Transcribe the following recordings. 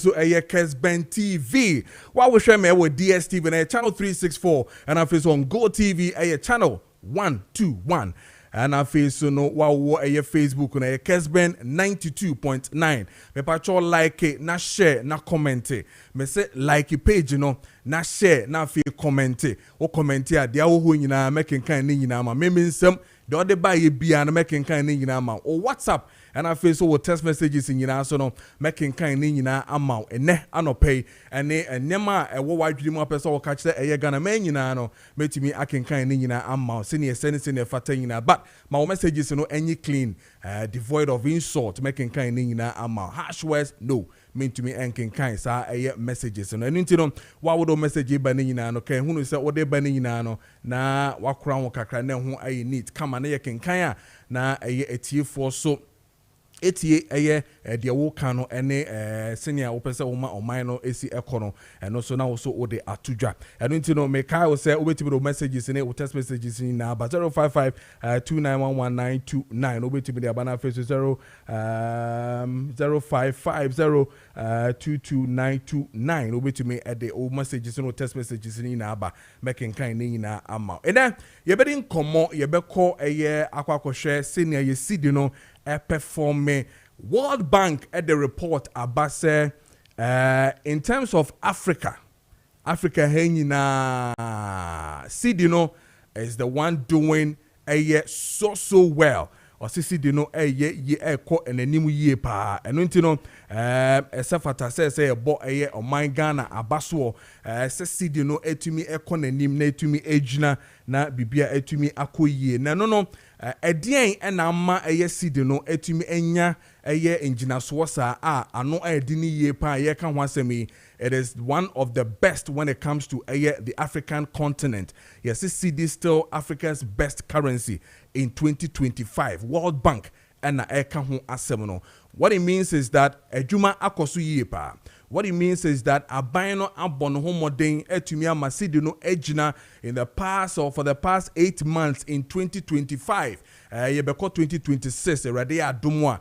So Kessben TV. While we share me with DSTV and channel 364 and I face on Go TV channel 121. And I face no wow Facebook on Kessben 92.9. Me patrol like it, na share, na comment. Me say like page na share, na feel comment. O comment ya dia wo hu nyina making kan ni nyina ma. Me nsem the other buy ye bia na making kan ni nyina ma. O WhatsApp and I feel so with text messages in nyina so no making kind ni nyina ama ene anopay ene enema e wo wadwiri mu apesa wo ka kire eye Ghana man nyina no metimi aken kind ni nyina ama senior senior fata nyina but my messages no any clean devoid of insult making kind ni nyina ama harsh words no mean to me enken kind sa eye messages no enu ntino wa wodo message ba ni nyina no kan hunu se wo de ba ni nyina no na wakora wo kakra na ho aye neat kama na ye kenkan a na eye etiefo so etie eye de wo kan no ene senior wo pese wo ma oman no esi ekono eno so na wo so wo de atudwa eno nti no me kai wo se wo betimi do messages ne wo text messages ni na 055 2911929 wo betimi de abana face 0550 22929 wo betimi e de o messages no text messages ni na aba making kind ni na ama ena ye be din komo ye be ko eye akwakohwe senior ye sidi no performing. World Bank at the report about say in terms of Africa hangina Sidino is the one doing so well. Or Sidino ye ko enanimu ye pa enunti esafata say ebo o my Ghana abaso se Sidino etumi ekonanim na etumi ejina na bibia etumi akoyie na no edien ena ma sidi no etumi enya engina so sa ano edini ye pa ye kan ho asemi. It is one of the best when it comes to the African continent. Yes, CD still Africa's best currency in 2025. World Bank and kan ho asemi no. What it means is that ejuma akoso ye pa. What it means is that abano abon homoden etumi amasidi no ejina in the past or for the past 8 months in 2025. Ye beko 2026 already adumwa.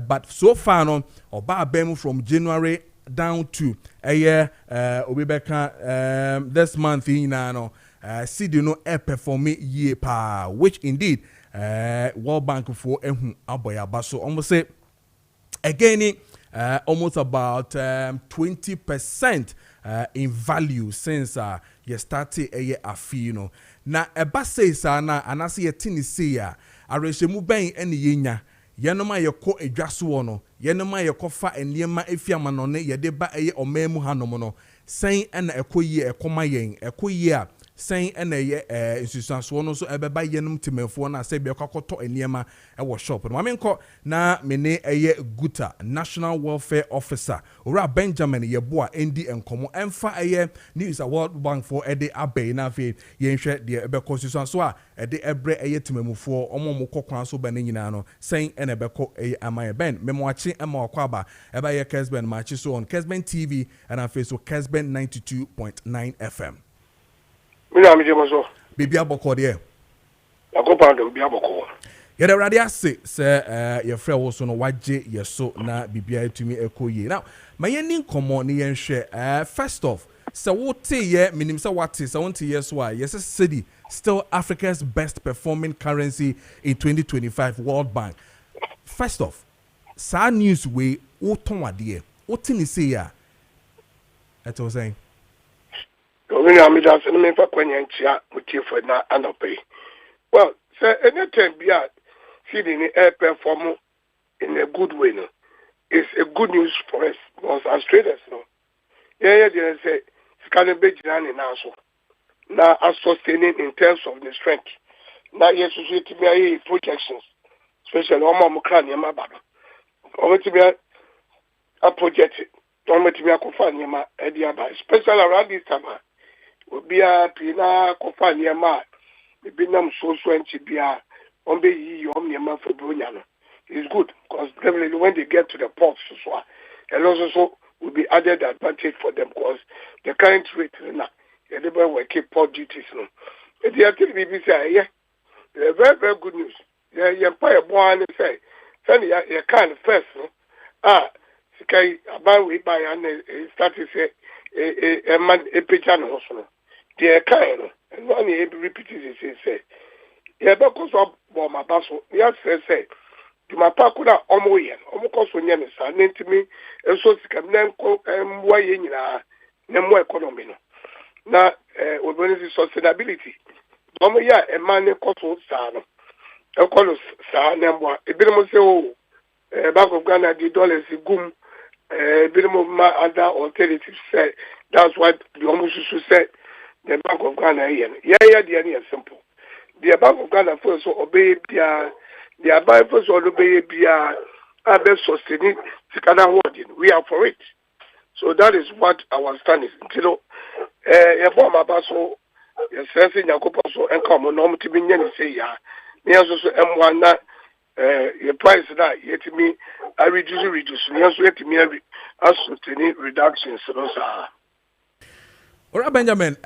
But so far no oba abemu from January down to obibeka this month no sidi no perform ye pa, which indeed World Bank for ehu aboya baso almost say again almost about 20% in value since you started afino. Na eba say sana anase yetini say ya areshemu ben ene yenya yenoma yeko edwaso no yenoma yekofa eniema efiama no ne yede ba omemu hanom no sen ena ekoyi ekoma yen ekoyi a sen ena nsusanso no so ebeba yenum temefo na se be kwakoto eniema wo shop no amenko na mene Guta National Welfare Officer ora Benjamin yeboa endi enkomo emfa news World Bank for ede abey na fe yenhwe de ebeko nsusanso a ede ebre tememufo omo kokwan so bane nyina no sen ena ebeko amaye ben memoachi ema okwaba eba ye Kessben machi so on Kessben TV and on Facebook Kessben 92.9 FM. Mina mijemoso. Bibi aboko de. Akopando bibi aboko. Ye de radio say your friend wo so no waje yeso na bibia etumi ekoye. Now, my yen komo ni yen hwe first off, so wote ye minim say what is wonte yes why yes city still Africa's best performing currency in 2025 World Bank. First off, sa news we wo ton ade. Wote ni say ya. That was saying Mina mijemoso me fa kwanya ntia mutifo na anope. Well, so anytime bia feeding air perform in a good way, no, it's a good news for us because as traders, no, they say scanning be journey now so now as sustaining in terms of the strength. Now yes, we to be projections, especially on my clan yama baba. Over to be a project, don't to be a confirm yama ediaba, especially around this time. Will be a pina confirm yama. Binam so bia on be ye omniama for Brunyano. It's good because definitely when they get to the ports and also will be added advantage for them because the current rate everybody will keep port duties. No. The activity say very, very good news. Yeah, empire born say you can first Sky about we buy and start to say a man a picture no so. The kind and one repeated say. Yeah, because of my basso, yes, say. To my pakuda omoyen, omokoso nyane sa nentimi enso sika nenko mwa yenyina na mwa economy no. Na urbanism sustainability. Omo ya emane koso sa no. Ekolo sa na mwa ebirimo se o Bank of Ghana the dollars gum ebirimo ma other alternatives say that's what the omo susu say the Bank of Ghana yen. Yeah the any simple. The Bank of Ghana for so obey bia the Bible so obey bia abe sustaining tikana wording. We are for it. So that is what our stand is. You know, yebo mabaso yesense nyakopo so enka mo no mtimi nyane say ya. Me so so M1 na your price that yetimi I reduce me so yetimi sustaining reductions so sa. Ora Benjamin,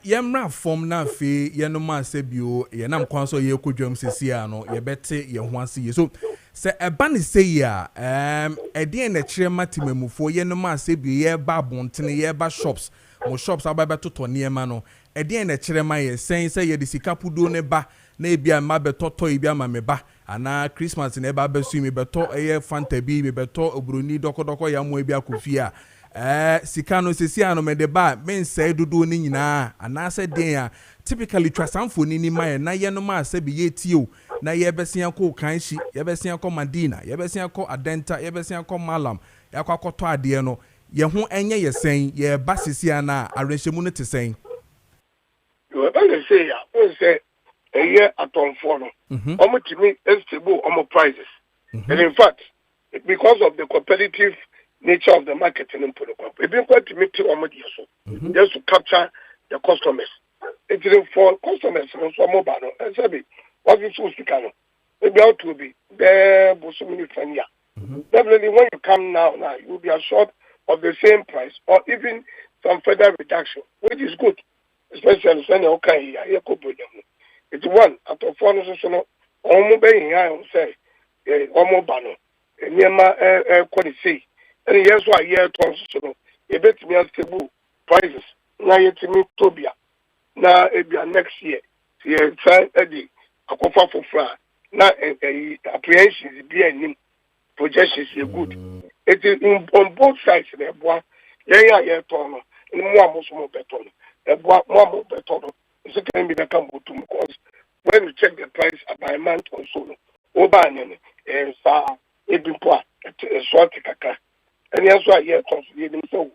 yemra form na fe yenoma asebio yenam kwan so ye kodwam sesia no ye bete ye ho ase ye so se eba ne sei ya ede na kire matemamufo yenoma asebio ye ba bontene ye ba shops mo shops ababa toto niema no ede na kire ma ye sen se ye de sika pudo ne ba na ebia ma betoto ebia ma me ba ana Christmas na eba besu mi beto eye fanta bi mi beto obroni dokodoko ya mo ebia kofia sikano sesia no me de ba men say dodo ni nyina anase den a typically trasamfo ni ni maye na ye no ma asabi ye tio na ye besia ko kanshi ye besia ko Madina ye besia ko Adenta ye besia ko Malam ya kwakoto ade no ye ho enye ye sen ye ba sesia na arenhemu no te sen You better say ya o say a year atonfo no omo timi stable omo prices and in fact because of the competitive nature of the marketing in protocol. We've been quite to meet just to capture the customers. It's for customers so mobile and say what we choose to can maybe out to be there so many friends. Definitely when you come now you'll be assured of the same price or even some further reduction, which is good. Especially when you okay it's one out of four no almost being here say almost bano quality. And yes, why year so you bet me stable prices. Now yet me Tobia. Now it be next year. Yeah, try Eddie. I go for far. Now apprehensions be a projections are good. It is on both sides there, boy. Yeah, tono. And more better. More better. It's going to be become to because when you check the price by a month or so, Oban and Sa Ebimpoa, a short kaka. And that's why you consider so.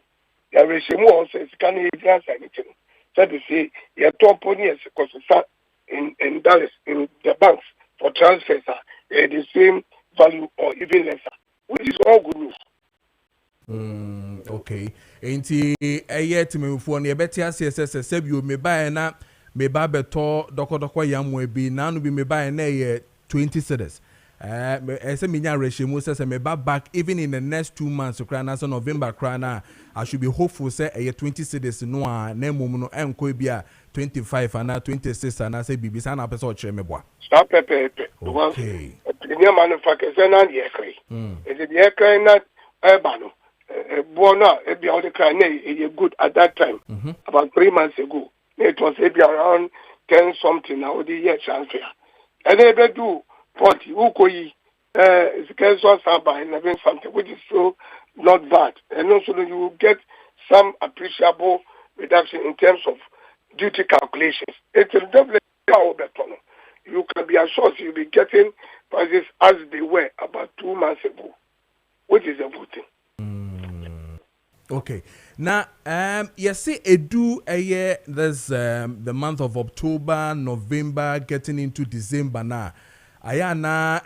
There is more says can you answer anything? So to say, your top ponies because in Dallas in the banks for transfers are the same value or even lesser, which is all good news. Okay. Enti eye timemfo na yebeti asese sebio me ba na me ba beto dokodoko yamwe bi na no bi me ba na ye 20 cedis. Ese minya reshemu say me back even in the next 2 months na so November na I should be hopeful say 20 cedis no a na mum no enko bia 25 and 26 and say bibisa na person o kire me boa stop pepe okay the new manufacturer na the ekre the ekre na eba no bona e bia o de kan na e good at that time about 3 months ago it was e bia around 10 something now the year transfer and they be do 40 ukoyi is casual by 11 something which is so not bad and also you will get some appreciable reduction in terms of duty calculations. It will definitely better. You can be assured you'll be getting prices as they were about 2 months ago, which is a good thing. Okay. Now, you see, a year, there's the month of October, November, getting into December now. Ayana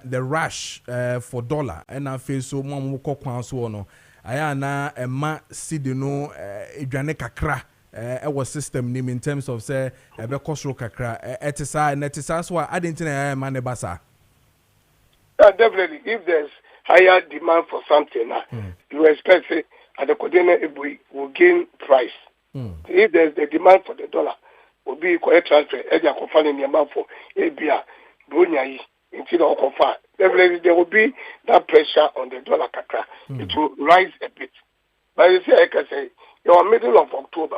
the rush for dollar and I feel so mom ko so no ayana ma sidino edwane kakra our system nim in terms of say be kosro kakra etisa so I didn't know man basa. Definitely if there's higher demand for something you expect say at the coordinate will gain price. If there's the demand for the dollar will be correct transfer e dey confirm the amount for ABA Bunyai, into the offer. Definitely there will be that pressure on the dollar kakra. It will rise a bit. But you see, I can say, you're middle of October.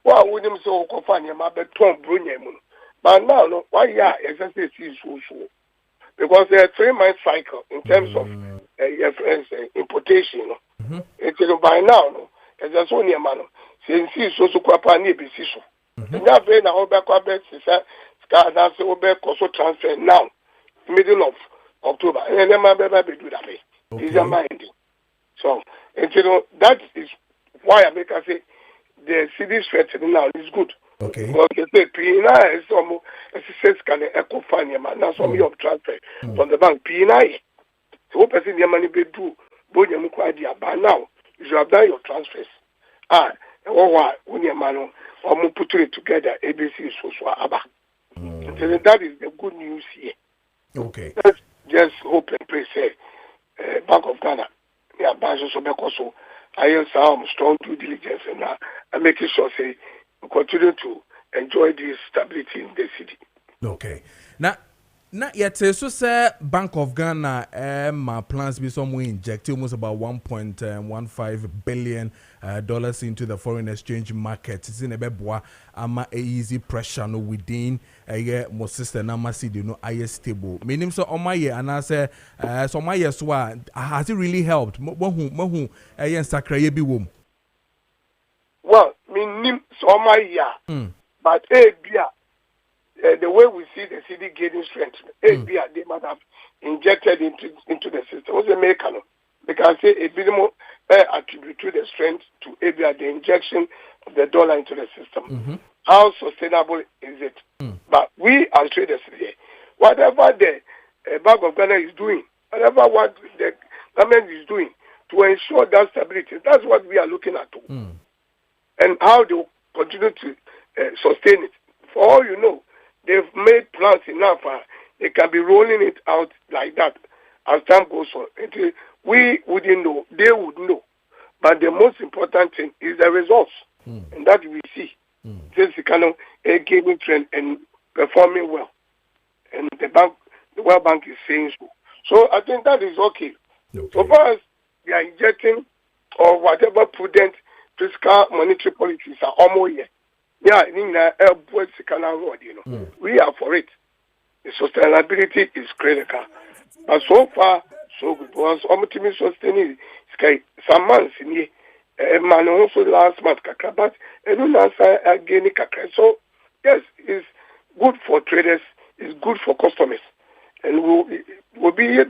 Well, with him so offer your mother Tom Brunyam. But now, no, why, yeah, exactly, so. Because there are 3 month cycle in terms of importation. It's by now, no, it's just only a man. Since he's so quapani be so. That way, now, Obeka that's also transfer now, middle of October. And then my baby do that way. It's a mind. So, that is why I make I say the CD strengthening now is good. Okay. Because they say Pina is almost as says can echo fund your man. That's some of transfer from the bank. Pina. So person your money be do both your idea. But now you should have done your transfers. When your man or put it together, ABC so aba. That is the good news here. Okay. Let's just hope and pray say Bank of Ghana. Yeah, so I have some strong due diligence and making sure say we continue to enjoy this stability in the city. Okay. Now yet so say Bank of Ghana my plans be somewhere inject almost about $1.15 billion dollars into the foreign exchange market. It's in a beboa ama easy pressure no within mo sister na ma see no aye stable. Meaning so on my year and I say so my year so has it really helped? Mahu nsakra ye bi wom. Well, meaning so my year. But the way we see the city gaining strength, they might have injected into the system. What's the mechanism? Because a bit more attribute to the strength to the injection of the dollar into the system. How sustainable is it? But we as traders here, whatever the Bank of Ghana is doing, whatever what the government is doing to ensure that stability, that's what we are looking at. And how they will continue to sustain it. For all you know, they've made plans enough. They can be rolling it out like that as time goes on. We wouldn't know. They would know. But the most important thing is the results. And that we see. This kind of a gaining trend and performing well. And the World Bank is saying so. So I think that is okay. So far as they are injecting or whatever prudent fiscal monetary policies are almost here. Yeah, we are for it. The sustainability is critical. But so far, so good. Because ultimately sustaining some months in here, man also last month, but again, so yes, it's good for traders, it's good for customers, and we'll be here,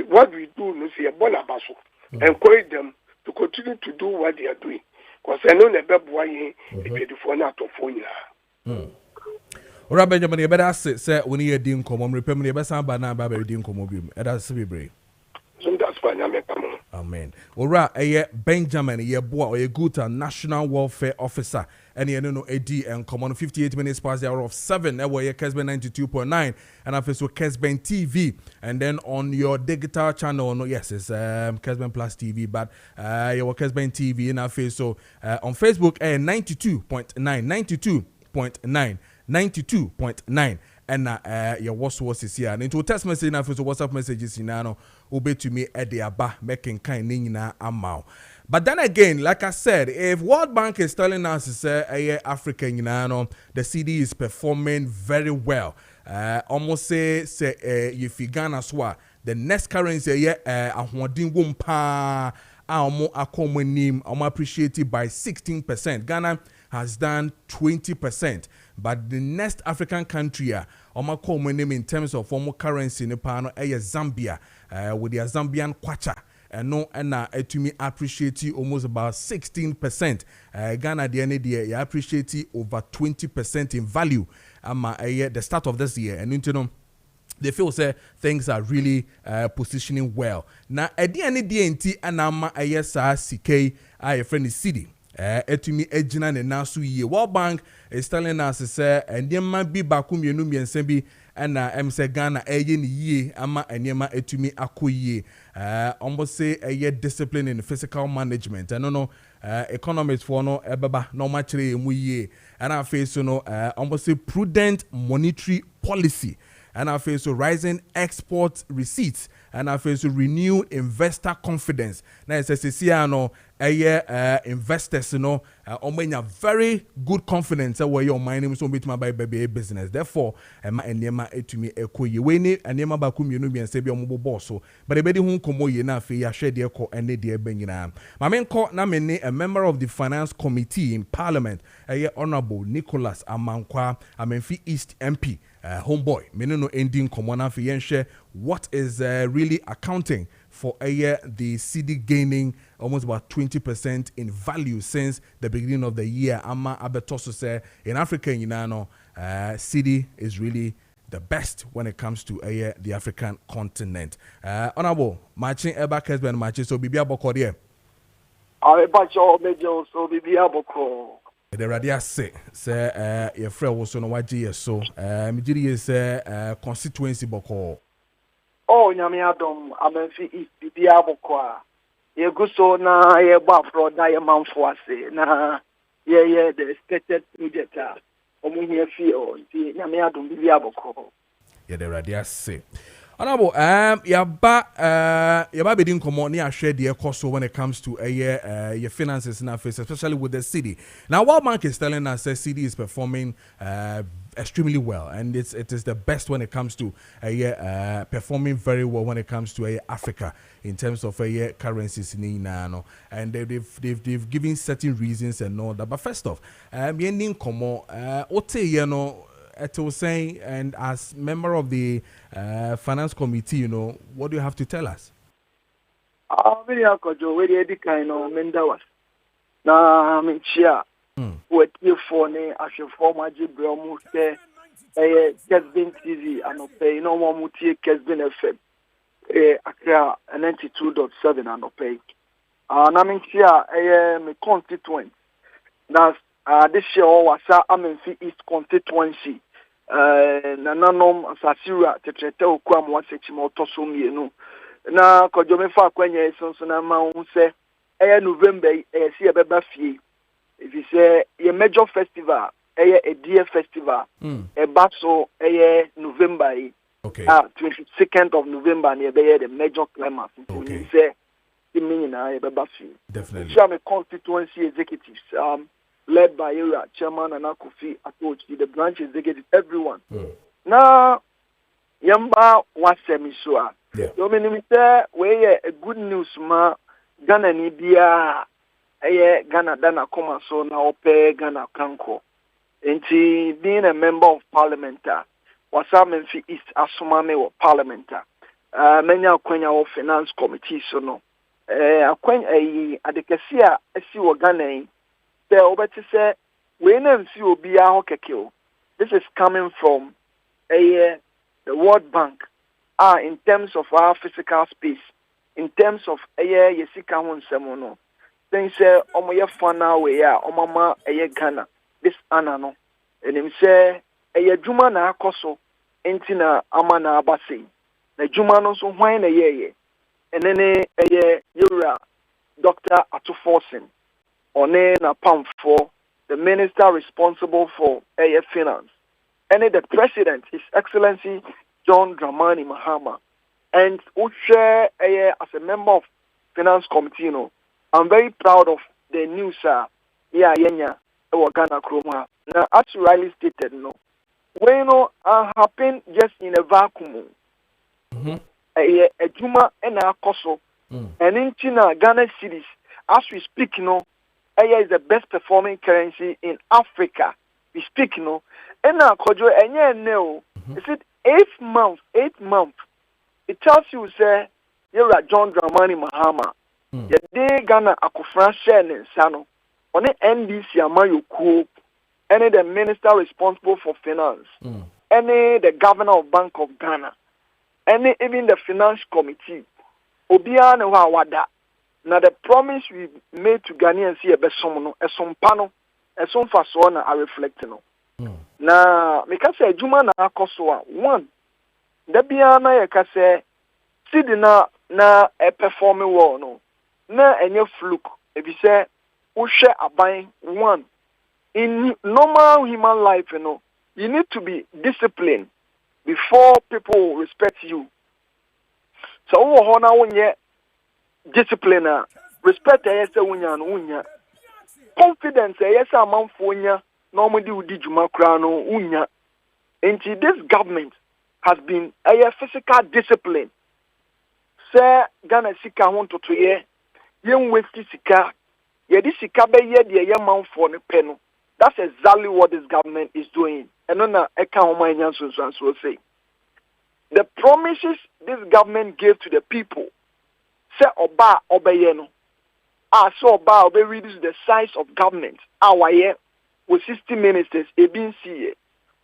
what we do, no see a bonabaso, encourage them to continue to do what they are doing. Because I know the baby boy for not to phone. Ora Benjamin, you better say when you didn't come on, repair me, you better banana baby didn't come on. That's be brave. So that's fine. Amen. Ora Benjamin, ye boy or ye good national welfare officer. And you know AD and come on 58 minutes past the hour of 7. That way Kessben 92.9 and after so Kessben TV. And then on your digital channel, no, yes, it's Kessben Plus TV, but your Kessben TV in our face. So on Facebook 92.9. And your WhatsApp is here. And into text message now for WhatsApp messages in ano obey to me at the aba making kind nina amount. But then again, like I said, if World Bank is telling us to say African, the CD is performing very well. Almost say if Ghana swa the next currency ahwadin wumpa appreciated by 16%. Ghana has done 20%. But the next African country, in terms of formal currency, Zambia, with their Zambian kwacha. To me appreciate almost about 16%. Ghana the end of the year, you appreciate over 20% in value. The start of this year, and they feel say things are really positioning well. Now at the end of the day, anama ayesa CK, I friend is city. To me ejina ne nasu ye. World Bank is telling us say and there might be bakum yenu miensembi and say Ghana ni ye ama enyema etumi akoye. Almost say discipline in physical management. I don't know economists for no ebaba no much re mu ye. And I face almost say prudent monetary policy. and I feel so rising export receipts, and I feel so renewed investor confidence. Now it says investors, very good confidence where your mining so bit my baby business. Therefore, enema to me weni enema ba kumyenu bi ense bi omo boss so. But ebedi hu komo ye na afi ya share de ko ene de benyina. Ma men ko na me ne a member of the finance committee in parliament, Honorable Nicholas Amankwa, Amenfi East MP. Homeboy, many no ending common and share what is really accounting for a year the CD gaining almost about 20% in value since the beginning of the year. Ama Abetoso say in Africa, CD is really the best when it comes to the African continent. Honorable, matching Eba Kessben matching so Bibia Boko there. I batch all major so Bibia Boko. The radia say your friend was on YG so Mijiri is constituency boko. Oh nyami adom Amenfi East Bibia Boko. Ye go so na ye ba fro na ye manfo ase na ye the stated project omo here fi o nti nyami adom Bibia Boko. Ye the radia say Honorable, yaba bedin komo ni share the cost when it comes to your finances in our face, especially with the city. Now, World Bank is telling us that city is performing extremely well, and it is the best when it comes to performing very well when it comes to Africa in terms of currencies in Inano, and they've given certain reasons and all that. But first off, yending komo ote it was saying, and as member of the finance committee, what do you have to tell us? Very Kojo, very educated, Mendawas. Na minchia, what you for ne as your former Jibril Muste, Kessben TV, and pay no more muti Kessben FM, Accra 92.7 and pay. Na minchia, my constituent. That's this year was Amenfi East constituency. Nananom Sasira Tetrete Okwam Wasechimo Tosumienu. Na Kojomefa Kwenye Sonso na ma say November see a beba fie. If you say a major festival, a deer festival, a batso November. Okay. 22nd of November near the major climax. Okay. Say the meaning a beba fie. Definitely. I'm a constituency executives. Led by Area Chairman and Akufi Atochi, the branch executive, everyone. Now, Yamba was semisua. You mean we a good news ma Ghana Nibia, Ghana Dana Koma so now pay Ghana Kanko. And being a member of Parliament, was Amenfi East Asumame or Parliament. Many Akwenya Finance Committee so no. Akwenya Adekesia Esi Ghana. Say, this is coming from the World Bank. In terms of our physical space, in terms of Yesika Semono, then say, Omoya Fana, we are Omama Ghana, this Anano, and him say, Juma na Koso, Entina Amana Abasi, the Jumano so wine a ye, and then Yura Dr. Atuforsen. One na pump for the minister responsible for finance, and the president, His Excellency John Dramani Mahama, and share as a member of finance committee. I'm very proud of the news. Yenya Ghana Kroma. Now, as you rightly stated, when happen just in a vacuum. A Juma and a Koso, and in China Ghana cities, as we speak, is the best performing currency in Africa. We speak, and now, Kojo, and is it 8 months? It tells you, say, you're John Dramani Mahama. The day Ghana Akufran Shen and Sano, on the NDC Amayo Coop, any the minister responsible for finance, any the governor of Bank of Ghana, any even the finance committee, Obiana Wawada. Now the promise we made to Ghanaians here, a some panel, a some fasona are reflecting. Now, because a Juma na Kosoa, one, the Biana Yakase, Sidina na a performing well, no, na any fluke. If you say, Usha Abain, one, in normal human life, you need to be disciplined. before people respect you. So when you discipline, respect yes unya. Confidence yes amanfonya normally udi juma kra no unya. Until this government has been a physical discipline. Say Ghana sika won to ye waste sika. Ye di sika be ye de man for ne peno. That's exactly what this government is doing. And no eka homa nyanso so say. The promises this government gave to the people, say oba obeye no. So oba obe reduce the size of government. Awaye with 60 ministers ebin siye.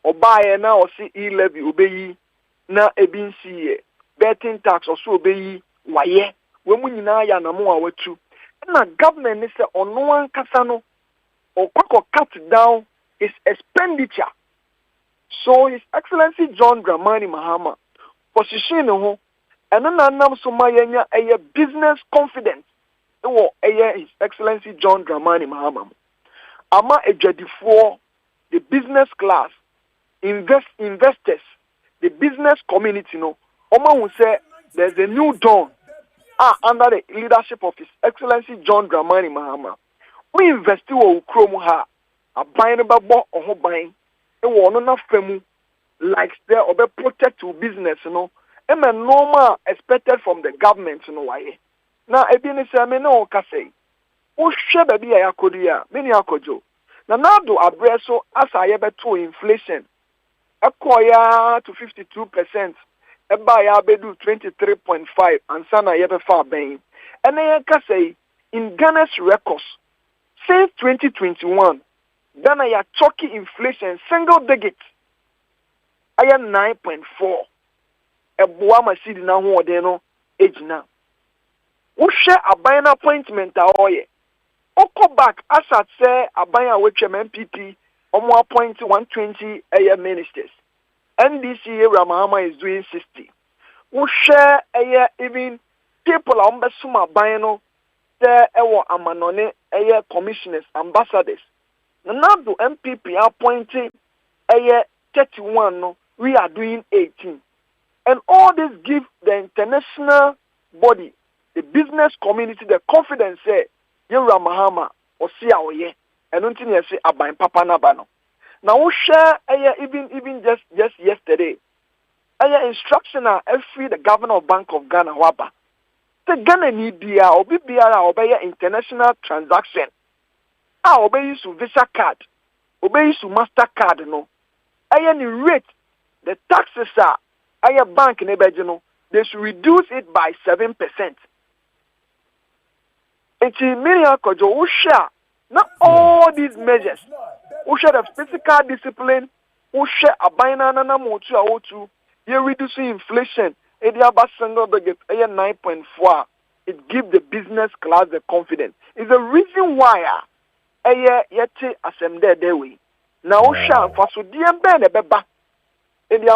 Oba ye na osi e-levy obeyi na ebin siye. Betting tax also obeyi waye. We mu nyina ya na mo awatu. Na government is on one kasano or cut down his expenditure. So His Excellency John Dramani Mahama position ho and nam so mayanya a business confidence. His Excellency John Dramani Mahama. Ama ejadifo the business class, investors, the business community no. Oma will say there's a new dawn under the leadership of His Excellency John Dramani Mahama. We invest in Ukromu ha a buying babo or buying a one na femu like there or be protect to business, you know. And normal expected from the government, you know why. Now ebini say me no kase. O shebe bi ya kodia, many akojo. Now do abreso as I ebe to inflation. Akoya to 52%. Eba ya bedu 23.5 and sana yebe far ben. And then kase in Ghana's records since 2021, Ghana ya choky inflation single digit. Aya 9.4. Ebuwa masidi na huo deno ejina. Ushe abaya appointment a oye. Oko back as at say abaya wechem MPP omo appoint 120 aya ministers. NDC Ramahama is doing 60. Ushe aya even people ambasuma abaya no say ewo amanone aya commissioners, ambassadors. Nanado MPP appointing aya 31 no, we are doing 18. And all this give the international body, the business community, the confidence say, Yura Mahama, or see our ye, and until you say Abain Papa Nabano. Now we share even just yesterday. Instruction every the governor of Bank of Ghana Waba. The Ghana need dia or BBR obey international transaction. Obey to Visa card, obey to MasterCard no. Any rate the taxes are bank in Ebejino, they should reduce it by 7%. It's in Miria Kojo Usha. Not all these measures. Usha the physical discipline, Usha Abaina Nana Motu Aotu, you're reducing inflation, Ediaba single budget 9.4. It gives the business class the confidence. It's the reason why yeti assemble that way. Now Usha for DM Ben Beba. And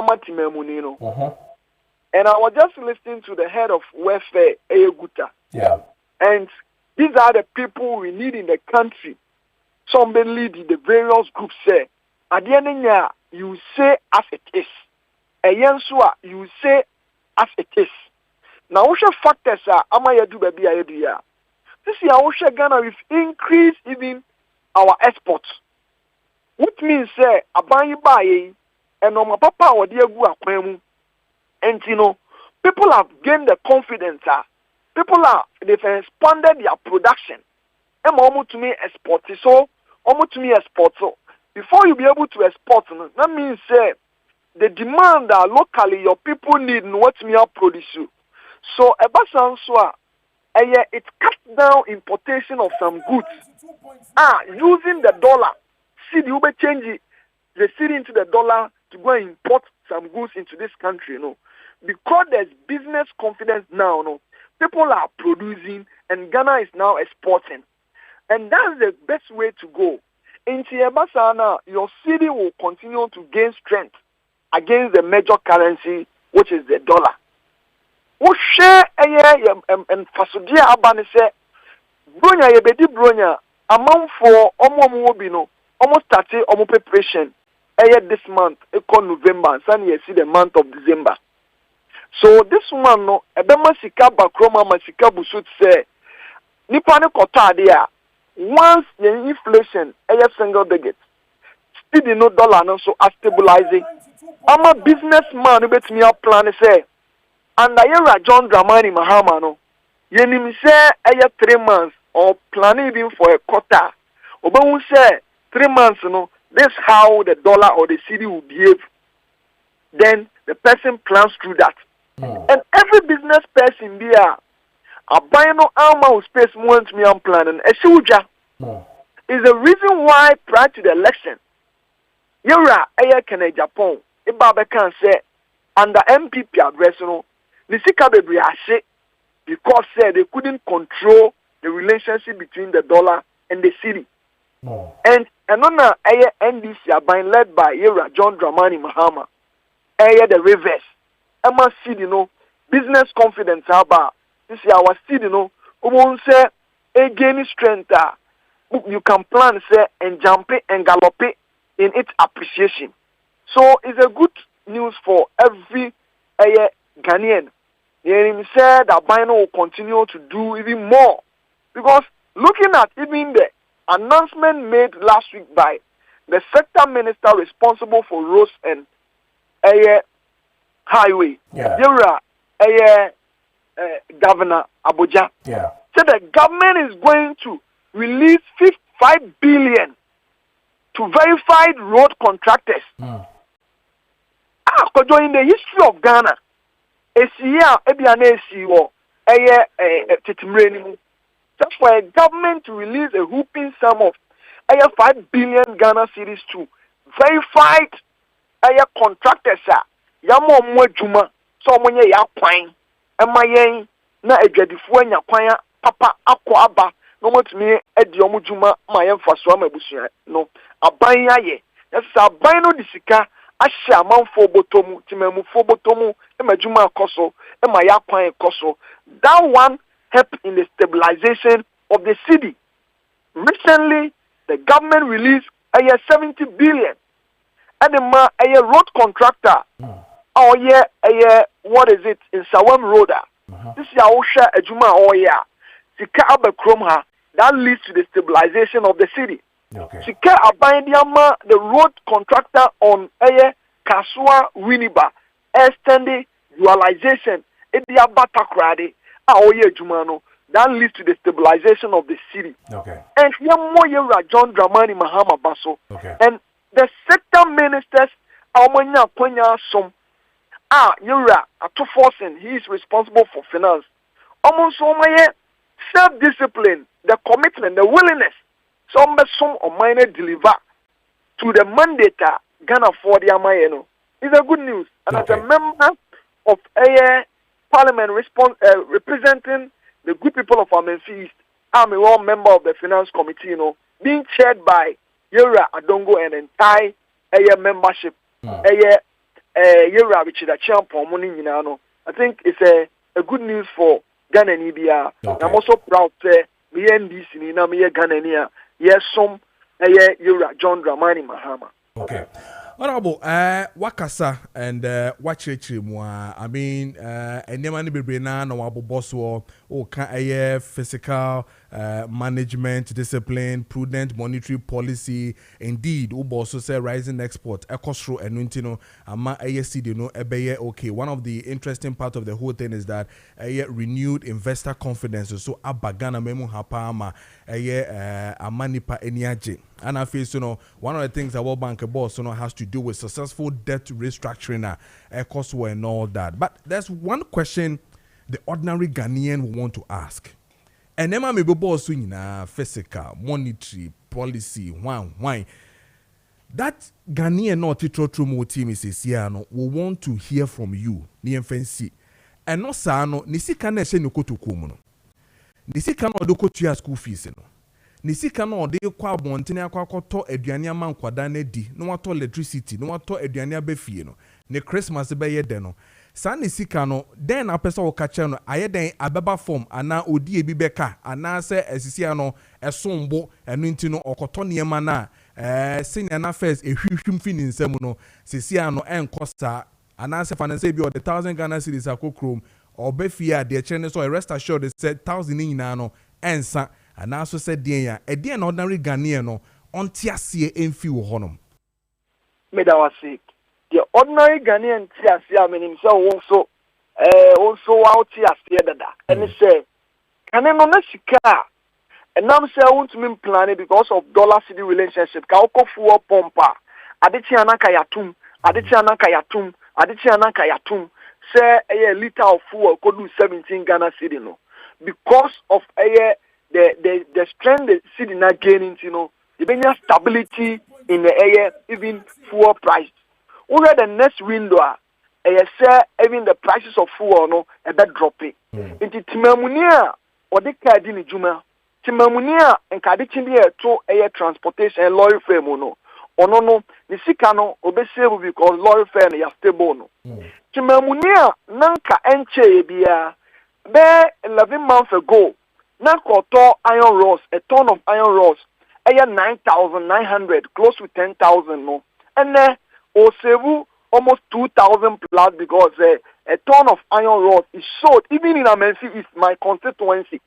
I was just listening to the head of welfare, Eyeguta. Yeah. And these are the people we need in the country. Somebody lead the various groups say, at the end of the year, you say as it is. Yensua, you say as it is. Now, what factors are, Amayadu baby idea? This year, Osha Ghana with increase even our exports. Which means, say, Abayi Baye, and on my papa or dear Guaquemu. And you know, people have gained the confidence. They've expanded their production. And almost to me export. So, almost to me export. So, before you be able to export, that means say the demand that locally your people need what me produce. So, it cuts down importation of some goods. Using the dollar. See the Uber change it. They see into the dollar to go and import some goods into this country, because there's business confidence now, people are producing and Ghana is now exporting, and that's the best way to go. In Tiabasana, your city will continue to gain strength against the major currency, which is the dollar. We share and Fasudia Abani say, Bronya yebedi Bronya, amount for Omo Mobino, almost 30 Omo preparation. this month, November, and Sunday, see the month of December. So this one, no, Ebema Sika Bakroma Masika Busut say, Nipane Kotadia, once the inflation, single digit, still no dollar, no, so stabilizing. I'm a businessman, bet me a plan, say, and I John Dramani Mahama, no, Yenim say, 3 months, or planning even for a quarter. Oba say 3 months, no, this how the dollar or the city will behave. Then the person plans through that. And every business person be a buying no armor space want me on planning a soldier is the reason why prior to the election, Yura Aya Kene Japan, Ibabe can say under MPP address no, the Sika Bebre because they couldn't control the relationship between the dollar and the city. And another NDC are being led by Yura John Dramani Mahama, the reverse. Emma see, business confidence about this year. Our city, who won't say gain strength. You can plan, say, and jump it and gallop it in its appreciation. So it's a good news for every Ghanaian. He said that Bino will continue to do even more because looking at even the announcement made last week by the sector minister responsible for roads and highway, Governor Abuja, said the government is going to release 5 billion to verified road contractors. Kojo, in the history of Ghana, just for a government to release a whooping sum of 5 billion Ghana cedis to verified contractors, Yamo Mwajuma, so when you are quine, and my yen, na a Jadifuanya Quaya, Papa Aquaba, no more to me, Ediomujuma, my emphasis, no, a bayaye, that's a bino disika, a shaman for botomu, Timemu for botomu, and my Juma Koso, and my Aquine Koso. That one helped in the stabilization of the city. Recently, the government released 70 billion, and a road contractor. Oh yeah, what is it in Sawam Road? This is Osha Ejuma. Oh yeah, Sika Abekromha. That leads to the stabilization of the city. Sika Abayama, the road contractor on Kasua Winiba, extending dualization. Edia Batakrade. Oh yeah, Jumano. That leads to the stabilization of the city. And Yamoyera John Dramani Mahama Baso. And the sector ministers, Amanya Konya Som. Yura, to forcing, he is responsible for finance. Almost self-discipline, the commitment, the willingness, some or minor deliver to the mandate Ghana for the Amayeno. It's a good news. And as a member of a parliament representing the good people of Amenfi East, I'm a one member of the finance committee, being chaired by Yura Adongo and entire membership. I think it's a good news for Ghana and Ibia. I'm also proud to be NDC in Ghana. Yes, some John Dramani Mahama. Okay. Honorable, Wakasa and Wachechimwa. I mean, and Yamani Bibrina, no Abu Boswo, or physical management, discipline, prudent monetary policy. Indeed, Uboso say rising export, Ecostro and Nuntino, Ama ASC, no, Ebeye, okay. One of the interesting part of the whole thing is that renewed investor confidence. So, Abagana Memu Hapama, Amanipa Eniaje. And I feel, one of the things that World Bank boss, has to do with successful debt restructuring, cost and all that. But there's one question the ordinary Ghanaian will want to ask. And then maybe boss physical, monetary policy, why? That Ghanaian not true team is Siano will want to hear from you, ni FNC. And no sano, nisi kana se nuko to kumuno. Nisi kana odoko tuya school fees no. Nisi kana ode kwa abontene akwa to aduane ama nkwada na di no wato electricity no wato aduane abefie no ne Christmas be ye de no sa nisi kana den apesa wo kache no aye den abeba form ana odi ebi beka ana se asisi ano esombo enu nti no okoto niema na senior na first ehwihwim fi ni nsam no sisi ano enkosta anase finance bi o the 1,000 Ghana cedis akokrom obefia de chere so rest assured said 1,000 nyina no ensa anaso said den ya e den ordinary Ghanaian no onti ase emfi wo honom medawase the ordinary Ghanaian ti ase amenim se won so out ase dada and say can no na sika and now say I want to mean plan it because of dollar city relationship ka okofuo pompa adechi anaka yatum say a liter of fuel could do 17 Ghana cedi no because of the strength the city not gaining, you know, the benya stability in the air, even fuel price. Over the next window, say even the prices of fuel no a bit dropping. Into Timamunia or the Kadini Juma, Timamunia and Kadichini to air transportation and lorry fare no. No, the Sikano obesebu because lorry fare ya stable no. Timamunia nanka enche bia be 11 months ago. Nanko iron rods, a ton of iron rods, 9,900, close to 10,000 no. And then osebu almost 2,000 plus because a ton of iron rods is sold even in Amenfi is my constituency.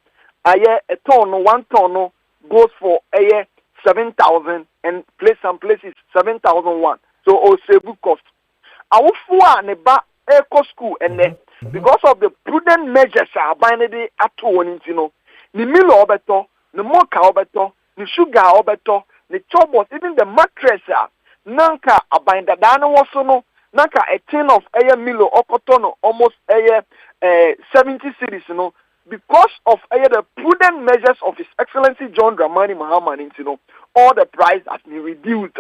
A ton, 1 ton goes for 7,000 and some places 7,001. So osebu cost. Awufua neba eco school and then because of the prudent measures are binding at one, you know. The meal obeto, the mocha obeto, the sugar obeto, the chobos, even the mattress nanka abinda dana wasono, nanka a tin of milo okotono almost 70 cities, you know, because of the prudent measures of His Excellency John Dramani Mahama, you know, all the price has been reduced.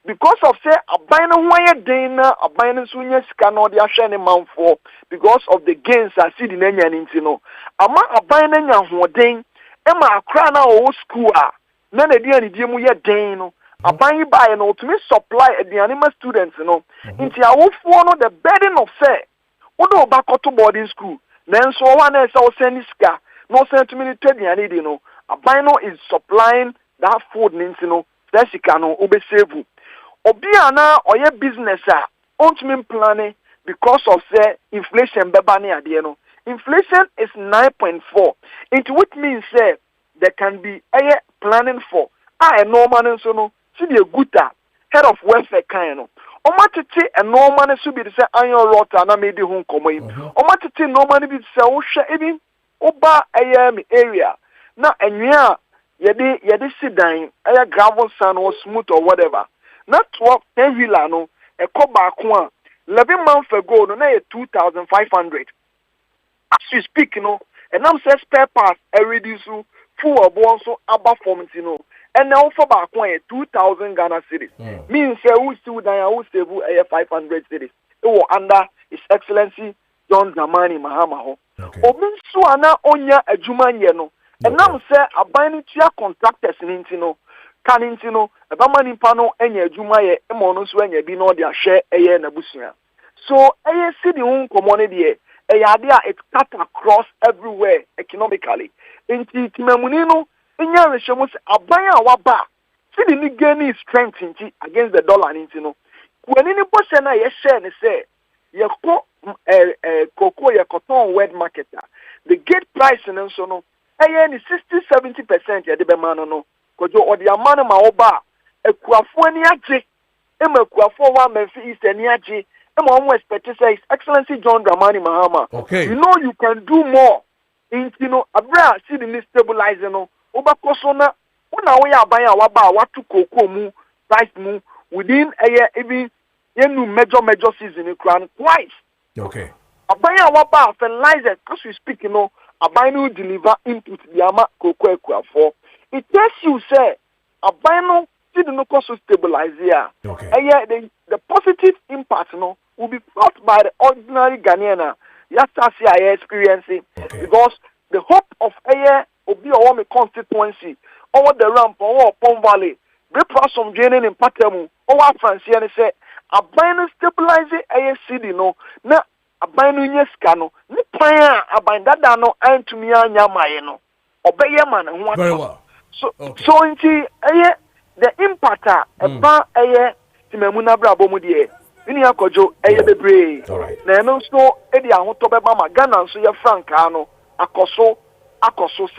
Because of say abina wire dana abina sunya skano dia shane man for because of the gains I see the nenya nintino ama abina nya hoden e ma akra na o school na na dia ni die mu ye den no aban buy no to me supply the animal students no nti awofo no the burden of say odo ba to boarding school nanso one na say o send ska no send to me to dia ni no aban no is supplying that food nintino that sika no obesave Obiana or your business ultimate planning because of say inflation bebani adieno. Inflation is 9.4. Into which means say there can be a planning for a normal so no see the good head of welfare kind no. Omatiti a normal should be the say iron rota na made the home common. Omatiti normally be say o even oba area. Na enya yedi sit down a gravel sand or smooth or whatever. Not 10 wheeler no a back one 11 months ago no na 2,500 as we speak no and now say spare parts reduce full of one so above form you know and now for back one 2,000 Ghana cedis means say who still down who save 500 cedis it was under His Excellency John Dramani Mahama obin so ana onya adwuma ye no and now say abani tia contractors no Kanintino, a Bamani Pano, and your Jumaye, a monos when you be no their share a year in a bushia. So, a city home community, a idea it cut across everywhere economically. In Timamunino, in your Shamus, a buyer waba, city gaining strength against the dollar intino. When any person I share and say, Yako, cocoa, your cotton wet marketer, the gate price and so no, a year is 60-70% at the Bemano. Kojo odi amana ma oba ekuafo ani age ema ekuafo wa Memphis East ani age ema omo expect say His Excellency John Dramani Mahama. Okay. You know you can do more. You know abra see the stabilizer no oba kosona una we aban ya waba watu koko mu price mu within a year even yenu major season in crown twice. Okay. Aban ya waba fertilizer as we speak you know aban will deliver input the ama koko ekuafo. It tells you, say, a bino didn't no cost to stabilize here. Okay. And the positive impact no will be felt by the ordinary Ghanaian. Yes, I experiencing because the hope of a year will be a constituency over the ramp or Pond Valley. Great price from draining in Patemu or Franciane say a bino stabilize a city no na a bino yes cano. Nipaya a bindada no and to me and Yamayeno. Obey man and very well. So into the impact eba eye timemuna brabo mu de ni akojo eye bebre na eno so e de ahoto beba ma Ghana so ye franka no akoso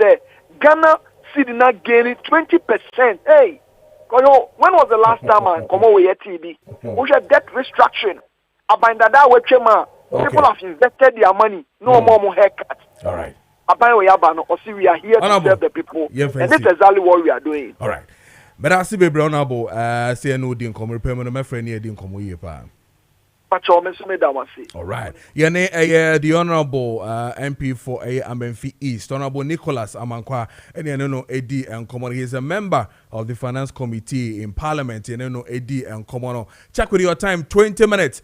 say Ghana cedi na gain 20%. Hey, Koyo, when was the last time I come over here TB? We should debt restructuring. Abandada wechema. People have invested their money. No more haircut. All right. We are here to serve the people. And this is exactly what we are doing. All right. But I see baby honorable say no din come repayment my friend here din come here pa. All right. The honorable MP for Amenfi East, Honorable Nicholas Amankwa, and AD and Common. He is a member of the Finance Committee in Parliament, and AD and Common. Check with your time, 20 minutes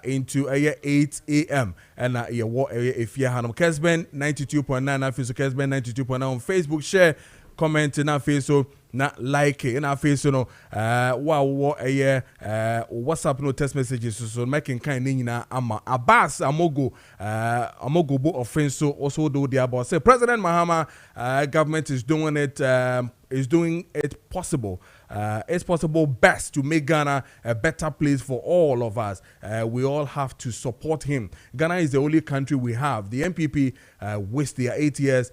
into 8 a.m. And if you have Kessben 92.9, Kessben 92.9 on Facebook, share, comment in our Facebook. Na like in our face, WhatsApp no text messages so making kind na ama Abbas Amogo bo offense so also do the about say President Mahama government is doing it possible. It's possible best to make Ghana a better place for all of us. We all have to support him. Ghana is the only country we have. The MPP waste their 8 years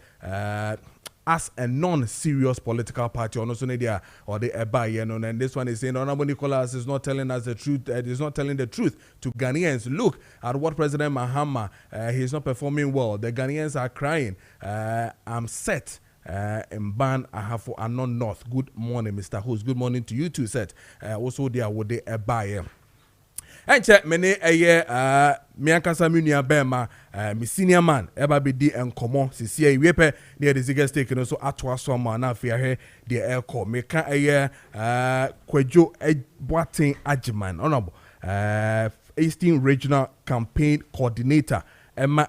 as a non-serious political party, or the Eba, and this one is saying Honorable Nicholas is not telling us the truth. He's not telling the truth to Ghanaians. Look at what President Mahama he's not performing well. The Ghanaians are crying. I'm set. And ban I have for Anon North. Good morning, Mr. Host. Good morning to you too, set. Also there would they Eba. And check many a year, Miankasa Munia Bema, my senior man, Eba BD and Common, CCA, Wepe, near the Ziggers taken also Atwa Soma, now fear here, the airco, make a year, Kojo Preko Dankwah, Honorable, Eastern Regional Campaign Coordinator. Emma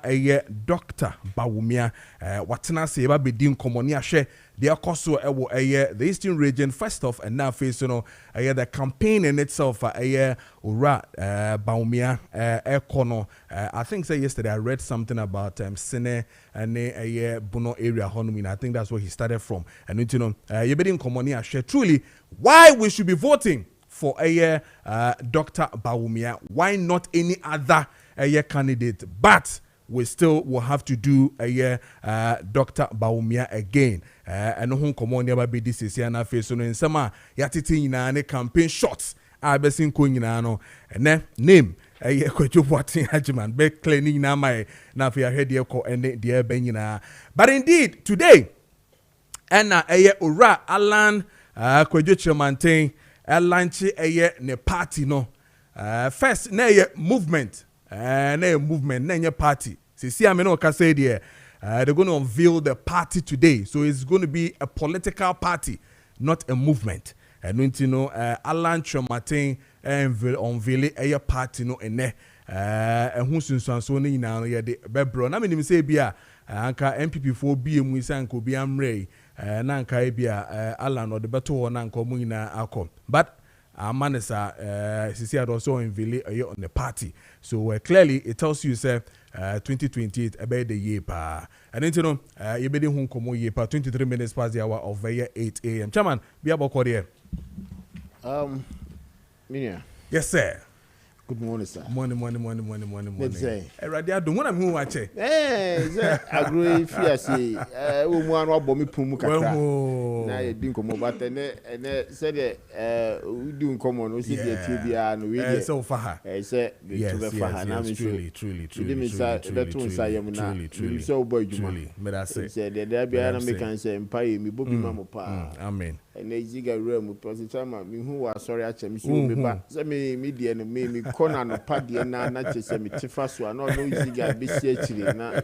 Dr. Bawumia, Watana Seba Bedin Komonia She, the Akoso Ewo the Eastern region first off, and now face the campaign in itself Ura Bawumia Ekono. I think say yesterday I read something about Sene and Bono area Honmin. I think that's where he started from. And you Bedin Komonia She truly why we should be voting for Dr. Bawumia, why not any other candidate, but we still will have to do Dr. Bawumia again. And no come on never be this is na face so in sama yatiti na ne campaign shots I be sin ko nyina no and name Kojo Preko Dankwah be cleaning na my na fe head here ko and the be nyina. But indeed today and ora Alan Kojo Chairman launch ne party no first na movement na party. See, I mean, no can say there. They're going to unveil the party today, so it's going to be a political party, not a movement. And Alan Chomatin unveil a party no ene. And who's in Sansoni now? Yeah, the Bebro. I mean, say Bia, Anka MPP for BM Wisanko Biam Ray, Nanka Bia, Alan or the Bato Nanko Muina Alcom. But Manesa, CC had also unveiled on the party. So clearly it tells you, sir, 2028 about the year pa. And then you be home come year pa 23 minutes past the hour of 8 a.m. Chairman, be about here. Minia. Yes, sir. Good morning, sir. Morning. Let's say. Radio, do one who watch it. Agree, Fiasi. One or bomb pumu kaka. Na you didn't come over and said, we do come on, we see the TBR and we so far. I said, yes, truly. Truly. So, boy, truly. But I said, there be an American say, Empire, me booby mamma pa. Amen. And they ziga room with President who was sorry at me, so me back. Send me media and me corner no paddy and not just send me tifasu and not no ziga be actually. Now,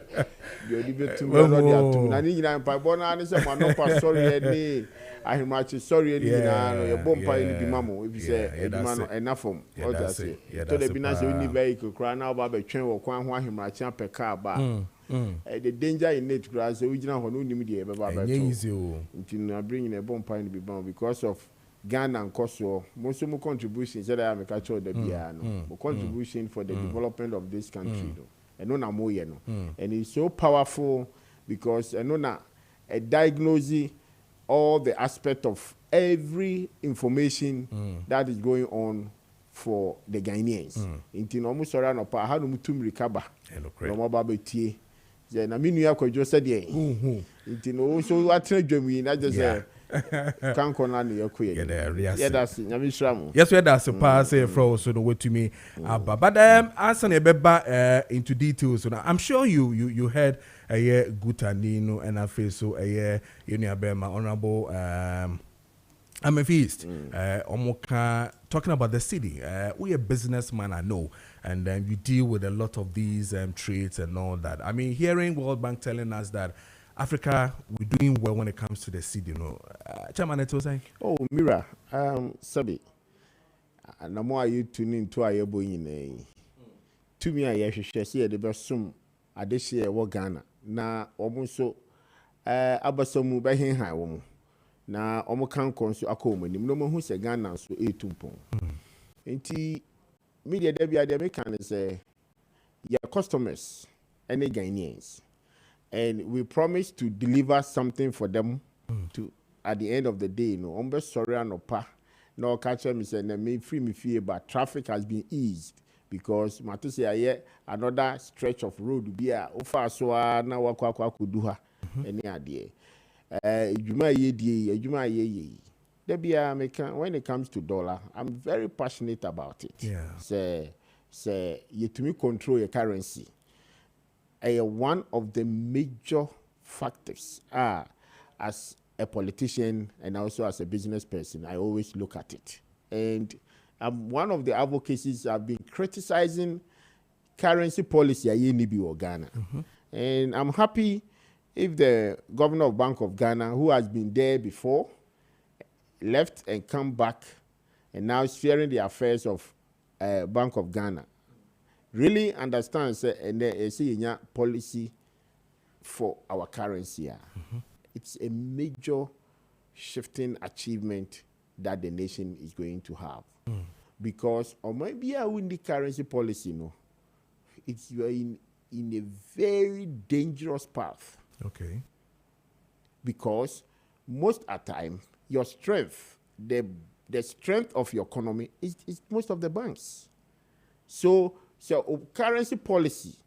you're the to me already. I need I'm by Bona, someone no sorry at me. I am much sorry at you. Bomb pie in the mammo, if you say enough from what I say. To the Binaz, you need vehicle cry now about the train or Kwan him right champ a car bar. The danger in it grass, the original one only media about until bringing a bomb pine to be bound because of Ghana and Kosovo. Most of my contributions that I am a catcher the piano, contribution for the development of this country, and no more, and it's so powerful because a diagnosis all the aspect of every information that is going on for the Ghanaians. Inti no mo sori anopa ha no mutum recover. No mo ba betie. Je na minu ya Kojo said ye. Inti no so atre dwami na je say kan kona ne yakoye. Yeah, that's nyame shramu. Yes, we that's a pass from so no to me. But answer beba into details. So I'm sure you heard a year Gutanino and I feel so a year my honorable I'm a feast. Omoka talking about the city. We a businessman, I know, and you deal with a lot of these trades and all that. I mean, hearing World Bank telling us that Africa we're doing well when it comes to the city, you know. Chairman, it was saying. Oh, Mira, Sabi. Na mo ayi tuning to ayebo yin to me ayi hwehwe se de be som adehye e wo Ghana na omo so abasamu be henhan wo mo na omo kan konso akomanim no mo hu se Ghana so etumpon enti media da bia de me kan say your customers any Ghanaians and we promise to deliver something for them to at the end of the day no ombe sorry anopa no catch me say na me free me fear but traffic has been eased because matu say aye another stretch of road be a ofa so na wakwa kudu ha any ade ejuma ye die ejuma ye there be when it comes to dollar I'm very passionate about it. Say you to me control your currency one of the major factors as a politician and also as a business person, I always look at it. And one of the advocacies have been criticizing currency policy in Ghana. And I'm happy if the governor of Bank of Ghana, who has been there before, left and come back and now is sharing the affairs of Bank of Ghana, really understands and a policy for our currency. It's a major shifting achievement that the nation is going to have. Because or maybe I win the currency policy, no. It's you are in a very dangerous path. Okay. Because most of the time, your strength, the strength of your economy is most of the banks. So currency policy,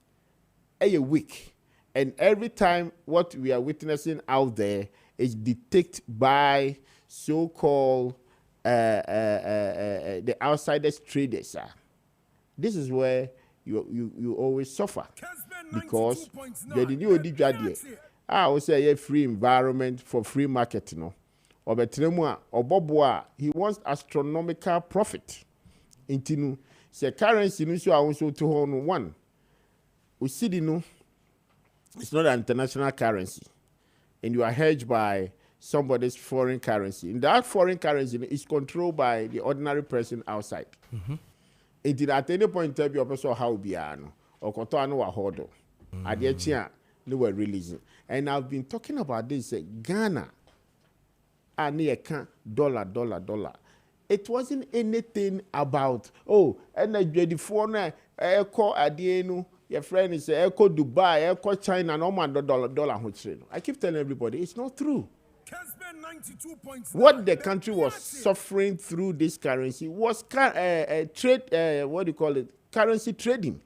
weak. And every time what we are witnessing out there is dictated by so-called the outsiders traders. This is where you always suffer. Because the new DJD, I would say a free environment for free market, you know. Or betremua or Boboa, he wants astronomical profit. Intinu, say currency no so also 201. We see the no. It's not an international currency, and you are hedged by somebody's foreign currency. And that foreign currency is controlled by the ordinary person outside. It did at any point tell you person how be or kotoano wa hodo. Adiachia they were releasing. And I've been talking about this Ghana dollar. It wasn't anything about and the foreign call adienu. Your friend is Echo Dubai, Echo China, no man dollar. I keep telling everybody it's not true. Kessben 92.9. What the country was suffering through this currency was trade. What do you call it? Currency trading.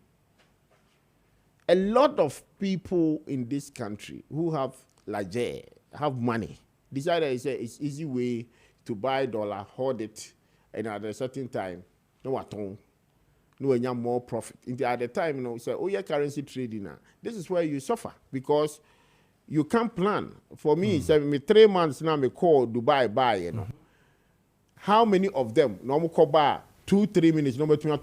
A lot of people in this country who have have money decided it's easy way to buy dollar, hold it, and at a certain time, no more profit. At the time, say, yeah, currency trading. This is where you suffer because you can't plan. For me, say me 3 months now, me call Dubai buy, you know. How many of them? No call buy 2-3 minutes. No matter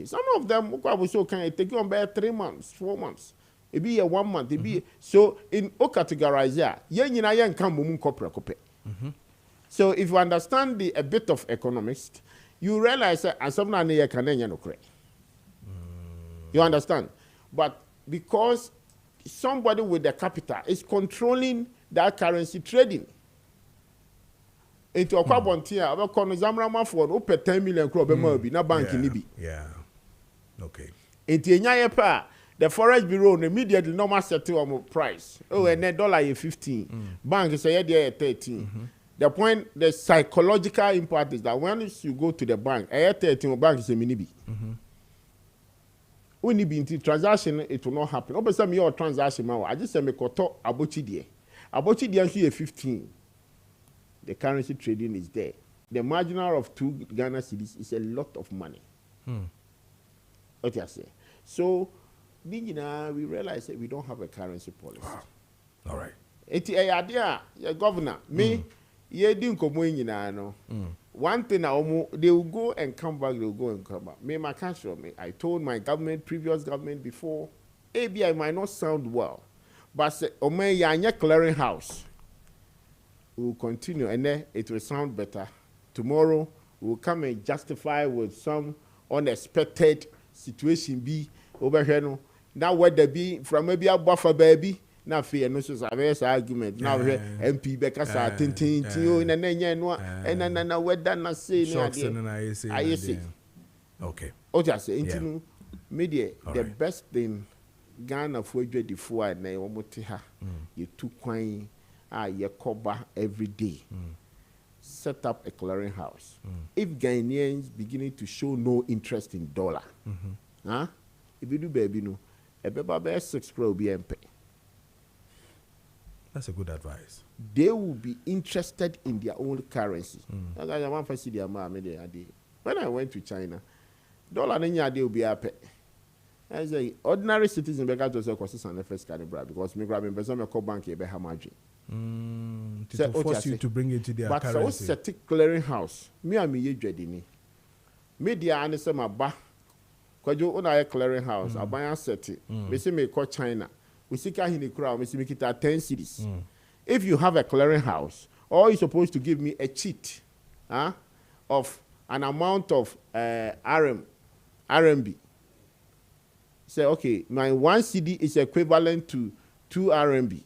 some of them, so can it take you on by 3 months, 4 months. It be a 1 month. It be so in o categorize So if you understand a bit of economics, you realize that you understand? But because somebody with the capital is controlling that currency trading. Into a carbon tier, about Zamrama for over 10 million crop na bank in Libi. Yeah. Okay. Into Nyayepa, The Forex Bureau immediately normal settle on price. Oh, and then dollar is 15. Bank is a 13. The point, the psychological impact is that when you go to the bank, a 13 bank is a mini. When you be into transaction, it will not happen. Open some your transaction, I just say me koto abochi die. Abochi die is 15. The currency trading is there. The marginal of 2 Ghana cedis is a lot of money. What you say? So, we realize that we don't have a currency policy. Wow. All right. It's a idea, governor. Me, ye didn't come in. One thing they will go and come back. They will go and come back. Me, my country. Me, I told my government, previous government before, ABI might not sound well, but say, yanya clearing house. We will continue, and then it will sound better. Tomorrow, we will come and justify with some unexpected situation be over here. No, now what there be from maybe a buffer baby. Now fear no so a argument. Now MP because I think you in and then what done say I say. Okay. Oh just say into media the best thing Ghana for the before na e womote ha you two kwan ye cover every day. Set up a clearing house. If Ghanaians beginning to show no interest in dollar, if you do baby no, a baby 6 pro be MP. That's a good advice. They will be interested in their own currency. When I went to China, dollar will be happy. I say ordinary citizen because to say costs on the first because me grab person me call bank e be ha margin. To force you to bring it to their currency. But so set clearing house. Me and me ye dwedi ni. Me dia ane say ma ba. Kojo una clearing house. Aban set it. Me say me call China. We see hini crowd, we see make it at 10 cities. If you have a clearing house, or you're supposed to give me a cheat of an amount of RMB. Say, okay, my 1 CD is equivalent to 2 RMB.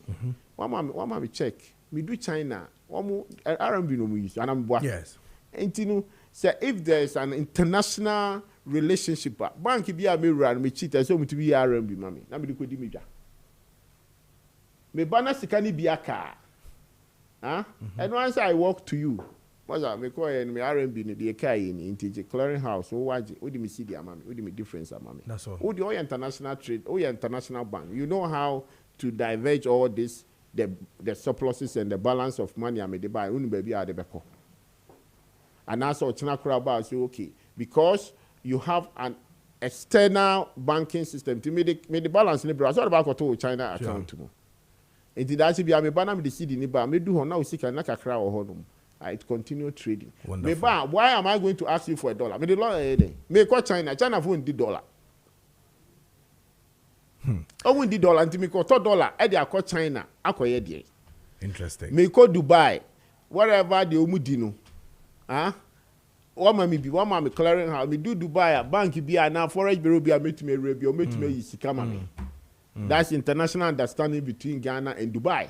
One mommy check. Me do China. RMB no we use. And I'm yes. And you know, say if there's an international relationship, bank be a mirror me cheat, so me to be RMB, mommy. Na me do kodi me ja. Me bana sikani biaka. And once I walk to you, what's that? Me call me RMB ni the kai in into clearing house. What do me see the amount? What do me difference amount? That's all. What the international trade? Oh, international bank. You know how to diverge all this, the surpluses and the balance of money I made buy. Uni baby are the beko. And also China crowd say okay because you have an external banking system to make the balance in the browser. About to China account to. It did actually be a banana with the CD in the me do her now sick and like a crowd or home. I continue trading. Me ba, why am I going to ask you for $1? Me the law me call China. China won't the dollar. I won't the dollar until me call $2. I dey call China. I call ye. Interesting. Me call Dubai. Whatever the omudino. One mommy clearing house. Me do Dubai. Bank be now Forex Bureau be a meet me rebi or meet me isikama me. That's international understanding between Ghana and Dubai.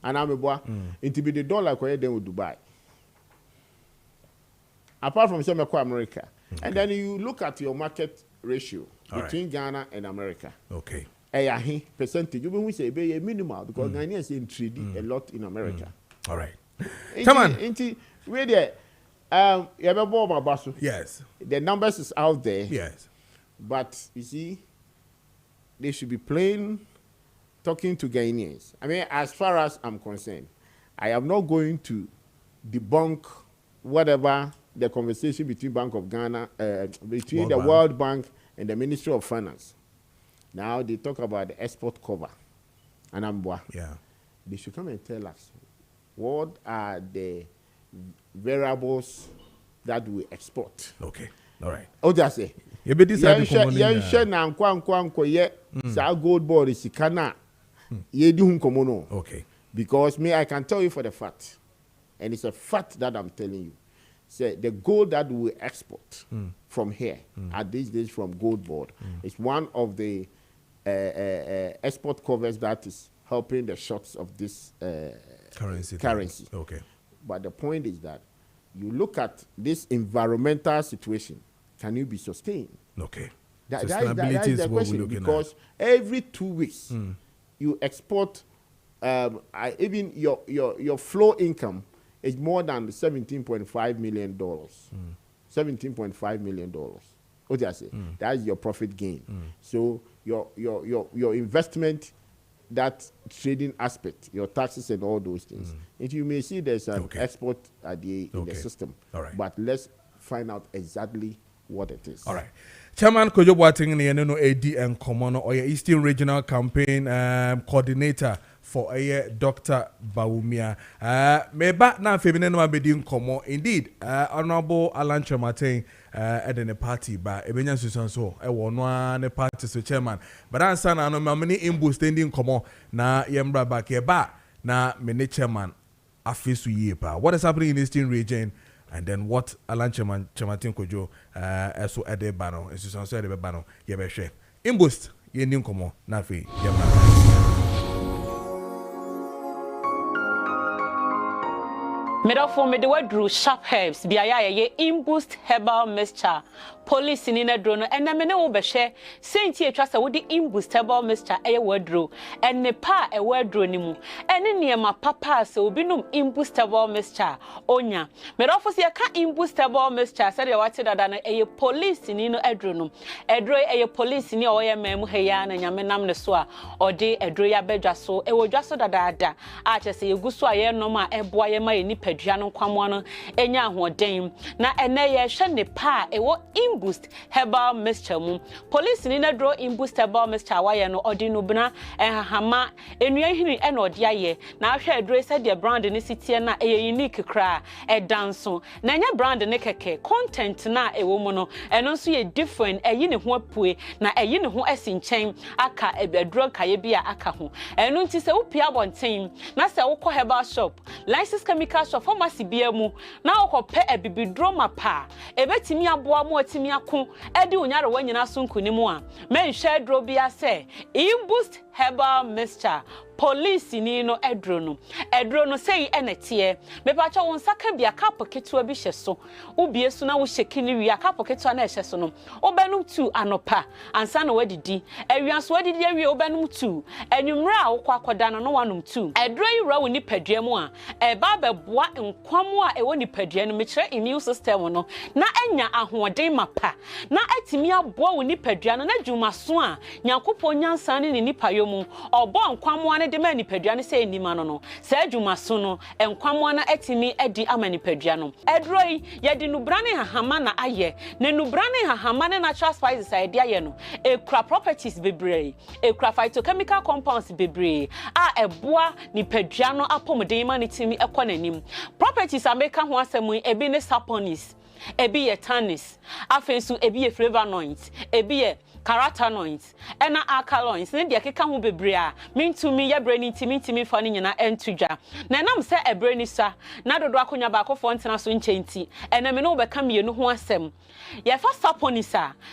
And I'm a boy. Into be the dollar then with Dubai. Apart from some America. And then you look at your market ratio between Ghana and America. Okay. A percentage. You will say be a minimal because Ghanaians in trading a lot in America. All right. Come on. Into really yes. The numbers is out there. Yes. But you see, they should be talking to Ghanaians. I mean, as far as I'm concerned, I am not going to debunk whatever the conversation between Bank of Ghana, between the World Bank and the Ministry of Finance. Now they talk about the export cover. And they should come and tell us what are the variables that we export. Okay. All right. Oh, just say. Gold board is okay. Because I can tell you for the fact, and it's a fact that I'm telling you. Say the gold that we export from here at these days from gold board is one of the export covers that is helping the shorts of this currency. Okay. But the point is that you look at this environmental situation. Can you be sustained? Okay. That is the question, because every 2 weeks you export even your flow income is more than $17.5 million. $17.5 million. What do I say? That's your profit gain. So your investment, that trading aspect, your taxes and all those things. If you may see there's an export in the system. All right. But let's find out exactly what it is. All right. Chairman Kojo Boateng ne no AD and Komono or Eastern Regional Campaign Coordinator for Dr. Bawumia. Meba na feminine no abedi nkomo. Indeed, Honorable Alan Chematin at the party by Ebenya Susan so one party so chairman. But answer na no many imbu standing nkomo na yembra back ba na mene chairman afisu yepa. What is happening in the Eastern region? And then what Alan Chematin Kojo so at the bano, as you said, the bano, Yabeshe. Imbust, Yenin Komo, Nafi, Yamna. Medafo me de wadru sharp herbs biaya ye imboost herbal mixture police ni na dro no ena me ne wo behwe senti etwa sa wo de imboost herbal mixture eye wadru enne pa e wadru ni mu ene niema papa se obinum imboost herbal mixture onya medafo se ka imboost herbal mixture se de wate dada na eye police ni no adru no edro eye police ni o ye memu heya na nyame nam ne so a ode edro ya bedwa so e wodwa so dada ada a chese ye guso a ye nom a eboa ye ma ye ni Adriano Kwamono, Enya Hoden, na Enaya Shane Pa, ewo imboost herbal mixture. Police in a draw imboost herbal mixture, Wayano, Odinubna, and Hama, Enuahini and Odiaye. Now she addressed their brand in the city and a unique cry, a danson. Nanya brand nekeke, content na a woman, and also a different, a uniform, na a uniform as in chain, aka a drug kayabia akahu. And until se upia one team, Nasa Oko herbal shop, license chemical shop. Pharmacy biemu na okope ebibidroma pa ebetimi aboa mo atimi ako edi onyare wanyina so nkunimu a menhwe dro bia se imboost herbal mixture police ni no edro no sei enetie mepacha won saka bia kapo ketua bi hyeso ubie su na wo hyekini wi akapo ketua na hyeso no obenum 2 anopa ansa na wadidi awiaso wadidi awie obenum 2 enwumra a wokwa akoda no wanum 2 edro yi wura woni padua mu a eba beboa nkwamu a ewo ni padua no mekire immune system no na enya ahoden mapa na atimi aboa woni padua no na dwumaso a nyankopon nyansa ne ni nipayo mu obo nkwamu ane de mani padua no se enima no se dwumaso no nkwamu na atimi edi amani padua no edroi ye de nubrane hahama na aye na nubrane hahama na natural spices ide aye no ekura properties bebree ekura phytochemical compounds bebree a eboa ni padua no apomden ma ne timi ekonanim properties ameka ho asemu ebi ne saponis ebi ye tannis afensu ebi ye flavonoids ebi ye carotenoids ena alkaloids ne de keka ho bebre a mintumi ye brani timi fa ne nyina entudwa na nam se ebrani sa na dodo akonya ba akofo ntena so nchenti ena me no be ka mienu ho asem ye fa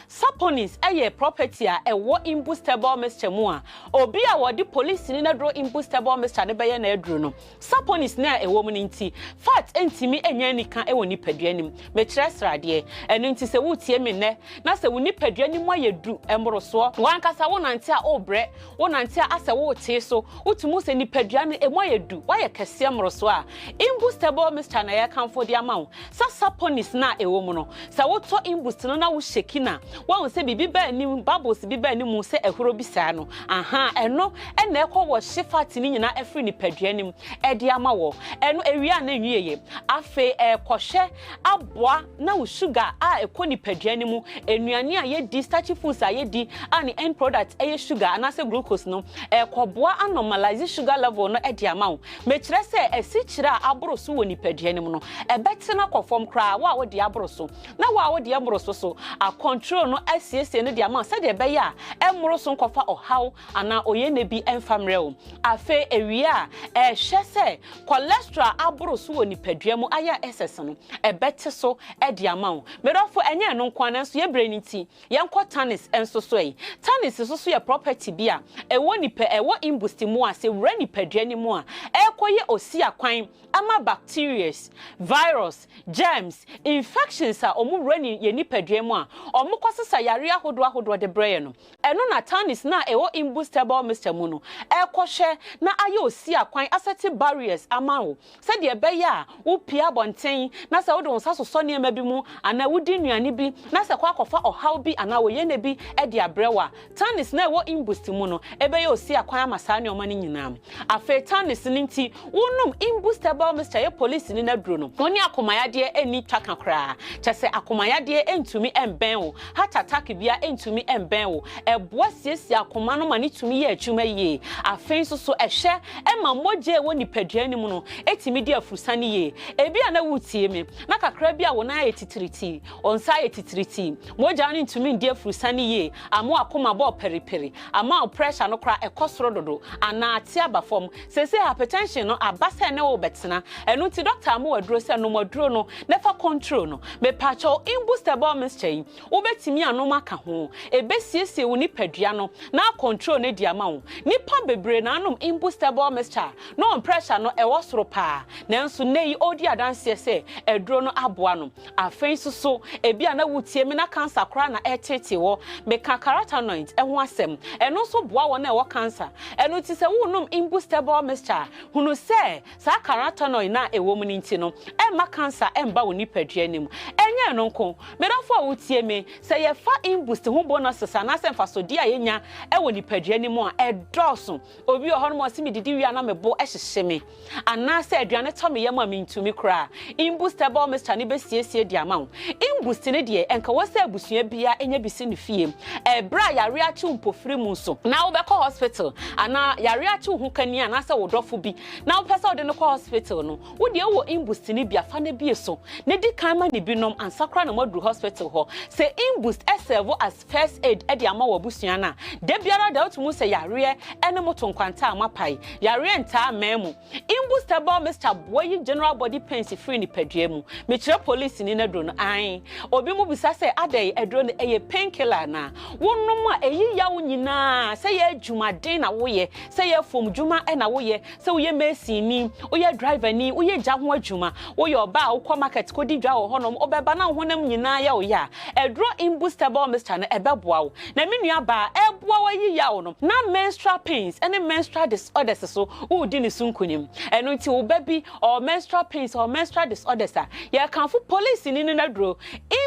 saponis eye property a ewo imboostable mixture mu a obi a wodi police ni na dro imboostable mixture ne be ye na edru no saponis na ewo mu nti fat entimi enya nika ewo ni paduanim me kire srade eno nti se wutie me ne na se woni paduanim ayedu embroso wankasa wonante a obre wonante a ase wo tie so utumu se ni paduane emu ayedu waye kese embroso a imboostable mixture na ye kan for di amount saponis na ewo mu no sa woto imboost no na wo shekina wa se bibi ba ni bubbles bi ba ni mu se ehoro bi saa no aha eno ena ekọ wo shifat ni nyina efri ni paduanim edi ama wo eno ewia na nwieye afe ekohye aboa na wo sugar a ekọ ni paduanim enuane a ye di starchy foods a ye di and end product eye sugar anase glucose no ekoboa anormalize sugar level no edi ama wo me kire se esikyira aboroso wo ni paduanim no ebetena kofom kra wa wo di aboroso na wa wo di aboroso so a control no asiesie no di ama se de be ya emoroso nkofa ohaw ana oye na bi enfamrel afe ewia hye se cholesterol aboroso wo ni paduamu aya SS no ebete so edi ama wo me dofo enye no nkwan nso ye brani ti ye nko tannis enso so yi Tannis so so ye property bi a ewo nipa ewo imbusti mu a se wura nipa duani mu a ekoye osi akwan ama bacteria virus germs infections a omu wura ni ye nipa duani mu a omu kwasesa yare ahodo de brɛ no eno na Tannis na ewo imbustable Mr. mu no ekohwe na aye osi akwan aseti barriers ama wo se de be ya wo pia bonten na se wo de wonsa so ne ma bi mu ana wudi nuane bi na se kwa kofa ohaw bi ana wo ye ne bi e de abrewa Tannis na ewo imbusti mu no ebe ya osi akwan amasa ne omani nyinam afa Tannis ninti wonum imbustable Mr. ye police ni na duro no oni akomayade eni twaka kra kyese akomayade entumi emben wo heart attack bia entumi emben wo eboa siesie akoma no mani tumi ye atwuma yie afen so ehwe ema moje wo nipaduani mu no etimi di afusane yie ebi ana wutie me na kakra bia wo na etitiriti onsa etitiriti moja no ntumi ndi afusane yie amo akoma bo periperi ama pressure no kra ekosoro dodo ana ate abafom sese hypertension no abasa ne wo betena enu ti doctor amo waduro se no moduro no nefa control no me pacho imbustable Mr. wo betimi anoma ka ho ebesiesie wo nipadua no na control ne dia ma wo nipa bebre na anom imbustable Mr. no pressure no ewo soro pa nanso nei odi adanse se eduro no aboa no afen so ebi ana wutie me na cancer kra na etete wo me ka carotenoid ho asem eno so boa wo na ewo cancer eno ti se wo nom imbustable Mr. hunu se sa carotenoid na ewo mu nti no e ma cancer e mba wo nipadua nim enye no nko me dafo a wutie me se ye fa imbust ho bonus sa na se mfa so dia yenya e wo nipadua nim a e doso obi o hono mo se me didi wi ana me bo e hyehye me ana se aduane to me yema me ntumi kra imbustable Mr. ni besiesie dia ma wo imbust ne de enka wo se abusua bia enya bisi ne fie e bra yare achi mpofiri mu so na wo be ko hospital ana yare achi hu kani ana se wo dofo bi na wo pese wo de no ko hospital no wo de wo imbust ne bia fa na bie so ne di kan ma ne binom ansakra na modru hospital ho se imbust serve as first aid e de ama wo abusua na de biara da otumu se yare ene moto nkwanta amapai yare nta memu imbustable Mr. Boy general body pains free ni padua mu me kire police ni na dro no an obi mu bisa se adai edro no eye painkiller na wonnom a eyi ya wo nyina se ye adwumaden na wo ye se ye fom dwuma e na wo ye se wo ye mesi ni wo ye driver ni wo ye gya ho adwuma wo ye oba wo kwa market ko di dwa wo honom obeba na honam nyina ya wo ya edro imbustable Mr. na ebeboa wo na menua ba eboa wo yi ya wo no na menstrual pains any menstrual disorders so wo di ni sunkunim eno nti wo baby or menstrual pains or menstrual disorders a ye kanfo police ni na dro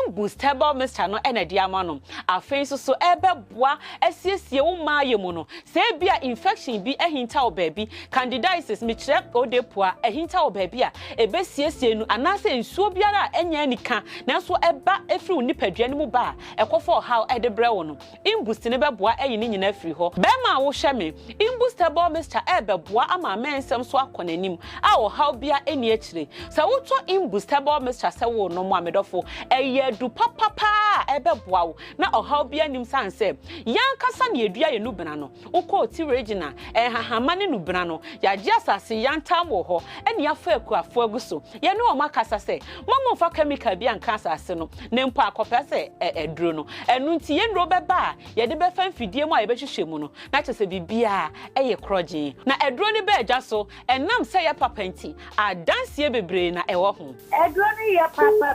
imbustable Mr. no ena di ama no afen so ebeboa esiesie wo maaye mu no se bia infection bi ehinta wo baby candidiasis mi kire odepoa ehinta wo baby a ebesiesie nu anase nsuo biara enya nika nanso eba efri wo nipadua ni mu ba ekofo how edebre wo no imbust ne beboa eyi ni nyina afri ho be ma wo hwe me imbustable Mr. ebeboa ama mensem so akonanim a wo how bia eni akire se wo to imbustable Mr. se wo no mo amedofo eye du papa ebeboa wo na o how bia nim sanse yan kasa na edua ye nu bena no ukọ ti regional hahama ne nu bena no ya ji asase yan tam wo ho eni afa akuafo aguso ye ne o makasa se momo fa chemical bia nka asase no ne mpo akọpa se eduro no enu nti ye ndro beba ye de be fa mfidie mu a ye be hwehwe mu no na kyese bibia eye kroje na eduro ne be agya so enam se ye papa nti adanse bebre na ewo ho eduro ne ye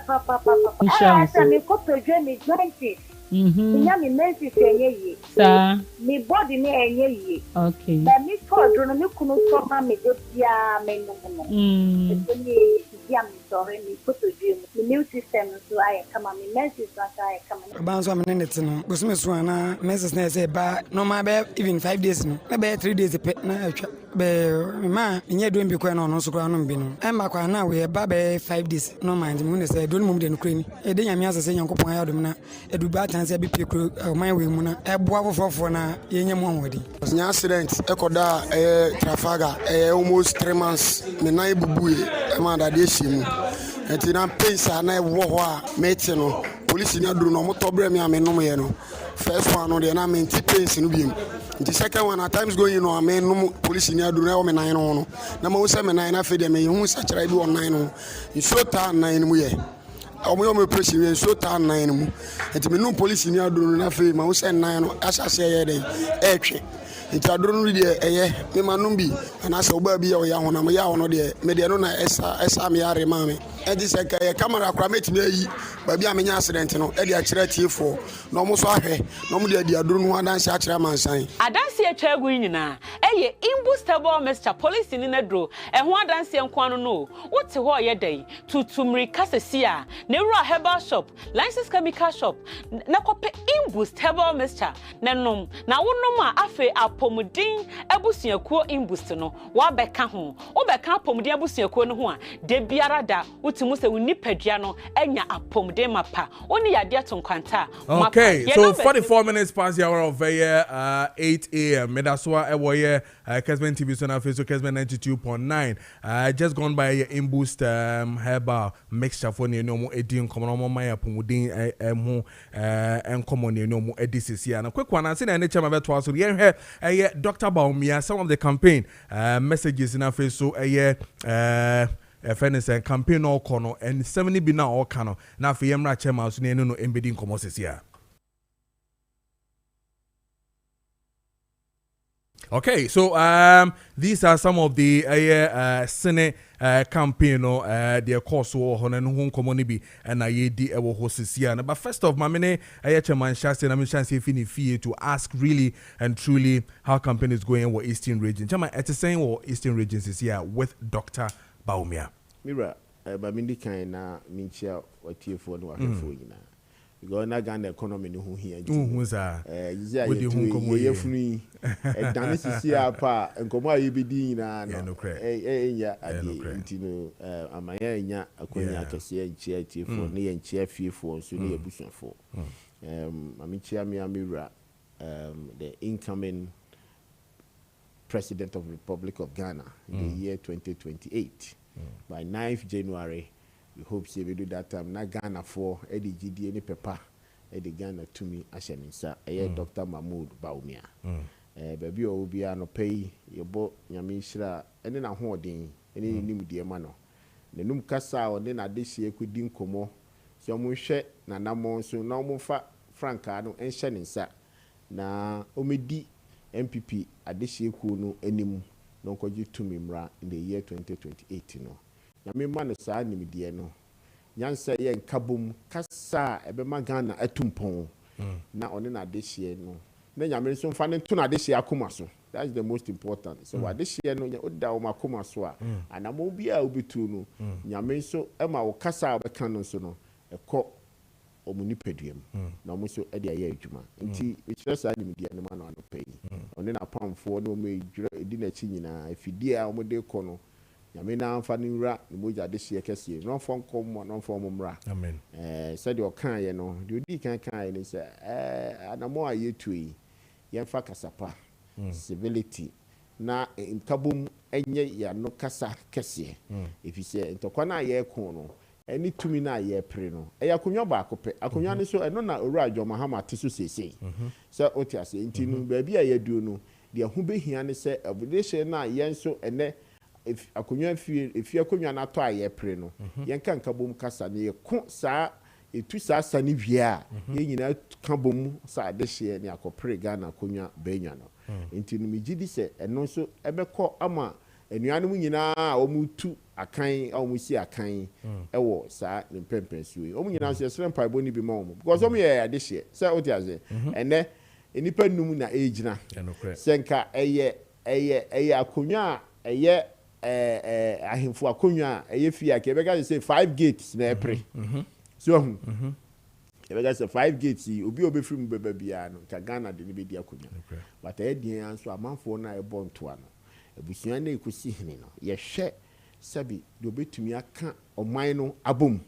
papa asa me ko pedwe me 20 nya me menses enye yi sa me body ne enye yi okay ba mi for eduro no me kunu so ma me de bia me no no ya mi sorry mi photo dream mi new system so I come on mi menses so I come on banzo am net no bosume so ana menses na say ba normal be even 5 days no be 3 days pe na atwa be ma nye do mbi ko na no so kra no mbi no e ma kwa na we ba be 5 days no mind mu ne say do no mu de no kra ni e de nyame asase nyankopon ayadom na edu ba tan say be pe kro man we mu na e boa fofofo na ye nya mu anwodi nya accident e koda trafaga almost 3 months me na ibubuye e ma da de shimu etina pensa na wo ho a meti no police ni aduru no moto bre me amenom ye no first one no de na menti pensa no biem the second one at times going no amenom police ni aduru na wo me nan no na ma wo se me nan na fe de me hu sa kira bi on nan no nso ta nan mu ye omo operation we so ta 9 mu enti me no police ni aduru na fe ma wo se 9 no asase ye dey etwe enti aduru no de eye me manum bi na se oba bi ya honam ya hono de me de no na esa me yare ma me enti se ka ye camera kra metimi ayi ba bi amenya accident no e de a kire tiefo no mo so ahwe no mo de aduru no adanse a kire mansan adanse atwa agu nyina eye imbustable mixture police ni na dro ho adanse nko no wote ho ye dey tutumri kasesi a na ru herbal shop license chemical shop na kope imbustable mixture na nom na wonom a afe apomudin abusuakuo imbust no wa beka ho wo beka apomudin abusuakuo no ho a de biara da wotimu se wonipadua no enya apomudin mapa oni yade atonkwanta okay so 44 minutes past the hour of 8 a.m. Medaswa ewoye Kessben TV so na face Kessben 92.9 just gone by imbust herbal mixture for ne no mo edin komo no maya apomudin ho enkomo ne no mo edisisi na quick one and say na chama beto aso ye Dr. Baumia some of the campaign messages in our face so fairness and campaign all corner and 70 be now all cano now for yemra chairman so no embedding commerces here. Okay, so these are some of the Senate campaign or their course or hon common be and I di ewo hosisia. But first of my many chairman Shastin I'm chance if to ask really and truly how campaign is going with Eastern region. Chairman at the same or Eastern regions is here with Dr. Baumia. Mira, but Mindy kind na minchia or tier for no na. Because na Ghana economy no here. Who's with the home come free. Dance is here pa and come out EBD na no. Yeah, intino amaya nya akonya kase nchia tier for ne nchia fie for so ne abusuan for. Aminchia Mira the incoming President of the Republic of Ghana in the year 2028. By 9th January, we hope we do that time. Na Ghana for Eddie GD any pepper, Eddie Ghana to me Ashanisa, Dr. Mahmoud Baumia. Baby will be no pay your boat Yamishra, and then a hoarding, any new dear mano. The num Kasa or then a this year could dim como, so mo shet na namon so no more Francano and Shanisa. Na Omedi MPP adehye ku no anim no kwaji tumi mra in the year 2028 no na me man saa nimdie no nyansa ye nkabom kasa ebema Ghana atumpon na one na adehye no na nyame so mfa ne to na adehye akoma so that's the most important so adehye no oda o makoma so a anamo bia obetu no nyame so ema wo kasa obeka no so no ekọ omunipeduem na omo so e de aye adwuma nti ekire saa nimdie no ma no pay one na pamfo no me dwira edi na chi nyina afidie a omo de kọ no nyame na amfa ne wura ne moja de hye kese no fon kom no fon mumra amen said o kan ye no de odi kan ye ne se anamo aye tui ye mfa kasapa civility na nkabom enye ya no kasa kese efise ntokwa na ye ko no eni tumi na ye pre no eyakonwa ba akope akonwa ne so eno na owura adwo mahama teso sesei so otiase nti no ba bia ye duo no de ho behia ne se abudehye na ye nso ene akonwa efie akonwa na to aye pre no ye nka nkabom kasa ne ye ko saa etu saa sane wia ye nyina kabom saa dehye ne akopre Ghana akonwa benya no nti no migidi se eno so ebekọ ama enuanum nyina omutu akan omusi akan ewo saa ne pempensuwe omu nyina so yesere mpaibo ni bi ma omu because omu ye adehye say otiaze ene enipa num na ejina senka eye akonwa eye ahemfo akonwa eye fia ke bega say 5 gates na epre so ebega say 5 gates obi obefiri mu beba bia no ka Ghana de ne be di akonwa but edien anso amanfo na ebo ntoa no abusuan na ekusi hene no ye hwe sabi de obetumi aka oman no abom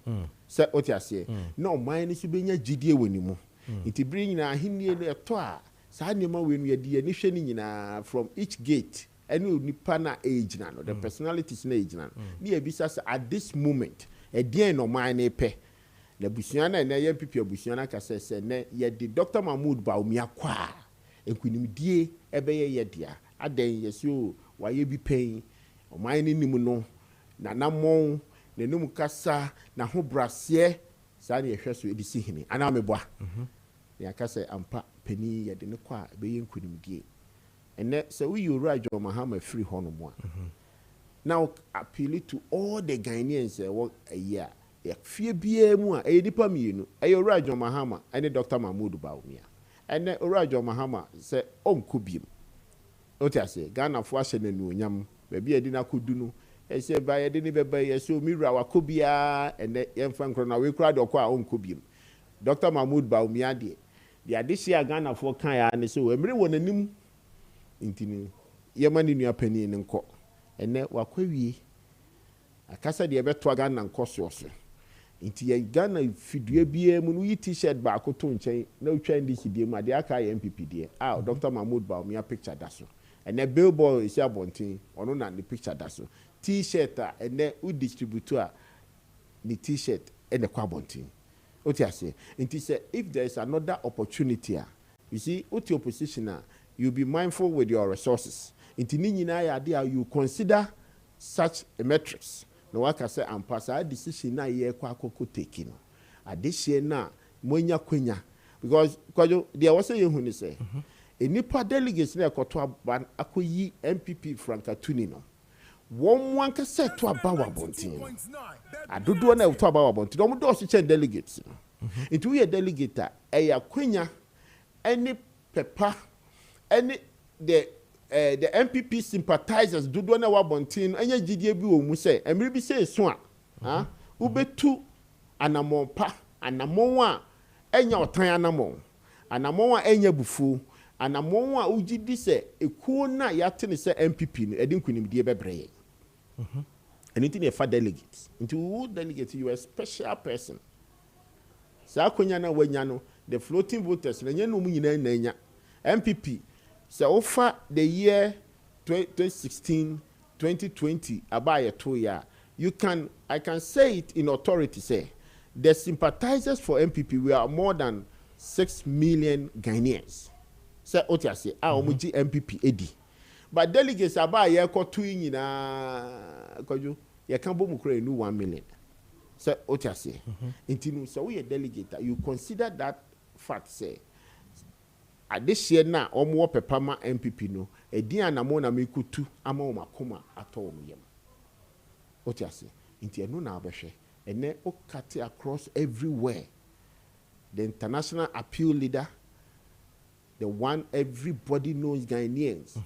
se otiase na oman no so benya gidie wani mu iti bri nyina ahenie no eto a saa nema we no ye de ni hwe ni nyina from each gate any nipa na age na no the personalities na age na ni ebisa at this moment edien no oman na epe na abusuan na ye pipi abusuan na kase se ne ye de Dr. Mahmoud Baumia kwa enkunimdie ebeye ye dia aden yeso waye bi pen oman ni nimu no na namon nenum kasa na ho brase Sani ehwe so edisi hini. Ana meboa. Ya ka say ampa pani ye de ne kwa be yen kunimdie. Ene say we you right John Mahama free hono mo. Now appeal to all the Ghanaians work a year. Fie bia mu a nipa mienu right John Mahama and Dr. Mahmoud Bawumia. And right John Mahama say onkubim. Oti ase Ghana fo ahye nanu onyam ba bia di na kodunu e say ba ye de ne beba ye so miwura wakobia ene yemfa nkro na we kura de okwa onkubim. Dr. Mahmoud Bawumia de adehia Ghana fo kan ya ne so emre wonanim intini yemani nua pani ne nko ene wakwawie akasa de beto Ghana nkoso so inti ye Ghana fidua bia mu no yi t-shirt ba ko to nchen na utwa ndi hidie mu ade aka ye MPP de Dr. Mahmoud Bawumia picture da so ene billboard is abontin ono na the picture da so t-shirt ene u distributor the t-shirt ene kwa abontin oti ase inti say if there is another opportunity you see oti opposition you be mindful with your resources inti ni nyina ya de you consider such a metrics no waka say ampasa decision na ye kwa akoko take no adehie na monya kwenya because Kojo there was say hu ni say enipa delegates na ekoto aban akoyi MPP Franka Tuni no won wanka say to abawa bontin adodo na to abawa bontin do do so delegates it we delegate eya kwenya any pepa any the MPP sympathizers dodo na wa bontin anya gidie bi wo mu say emri bi say so ubetu anamompa anamon a enya otan anamon a enya bufu anamon a ugidi say ekuo na yate ne say MPP no edi nkunimdie bebreye anything e fa delegates into who delegate you a special person sa akonya na wanya no the floating voters na nya no mu nyina na nya MPP so over the year 2016 2020 abaye 2 year I can say it in authority say the sympathizers for MPP we are more than 6 million Ghanaians say otiase omuji MPP edi but delegates abaye ko 2 nyina Kojo ye kan bo mu kra enu 1 million say otiase intinu so we a delegate you consider that fact say adehie na omo pepama MPP no edi anamo na mekutu ama o makoma ato o yem otiase inti enu na abehwe ene o cut across everywhere the international appeal leader the one everybody knows Ghanaians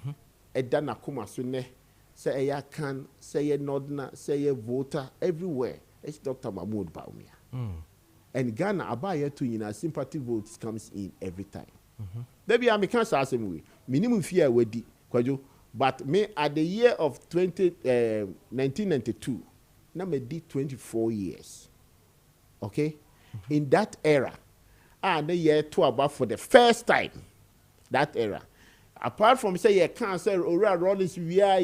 eda na koma so ne say eya can say ye nodna say ye voter everywhere it's Dr. Mahmoud Bawumia and Ghana abaye to yina sympathy votes comes in every time Debi am can say asem minimum fear wedi Kojo but me at the year of 1992 na me did 24 years okay in that era the year to about for the first time that era apart from say you can't say Ora Rollins we are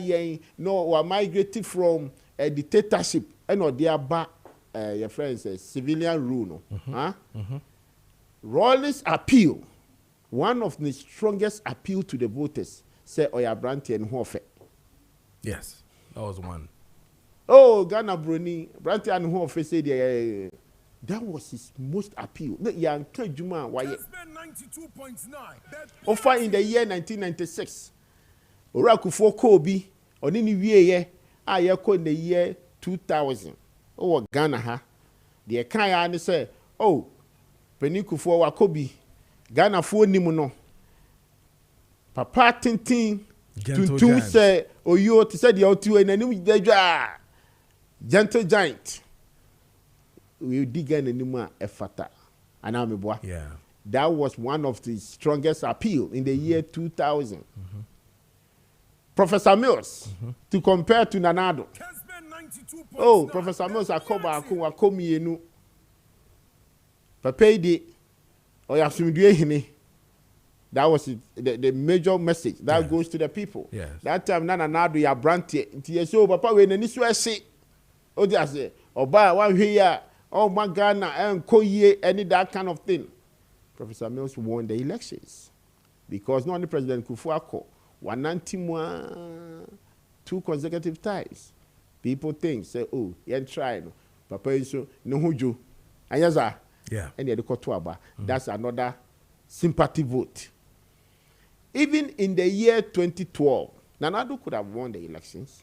no we migrated from a dictatorship and or their back your friends civilian rule no Rollins appeal one of the strongest appeal to the voters say Oya Branty and Hofe. Yes, that was one. Oh, Ghana Bruni, Branty and Hofe said that was his most appeal. Young Juma, why? Kessben 92.9. Offer in the year 1996. Oraku for Kobe, on any year, I in the year 2000. Oh, Ghana, ha. The Akaya and say, oh, Peniku for Wakobi. Ghana for Nimuno. Papa Tintin to say, oh, you to say the O2 and a new gentle giant. We dig in anymore a fata. And I'm a boy. Yeah. That was one of the strongest appeal in the year 2000. Professor Mills, to compare to Nanado. Oh, Professor Mills, I come back, I come here. Papa that was the major message that goes to the people. Yes. That time, Nana Nadu ya branty. So, Papa, when any say, oh, just say, oh, buy one here, oh, my Ghana, and Koye, any that kind of thing. Professor Mills won the elections because not only President Kufuor, 191, 2 consecutive times. People think, say, oh, you're trying. Papa is so, no, who you? And yes, Yeah. And that's another sympathy vote. Even in the year 2012, Nana Addo could have won the elections.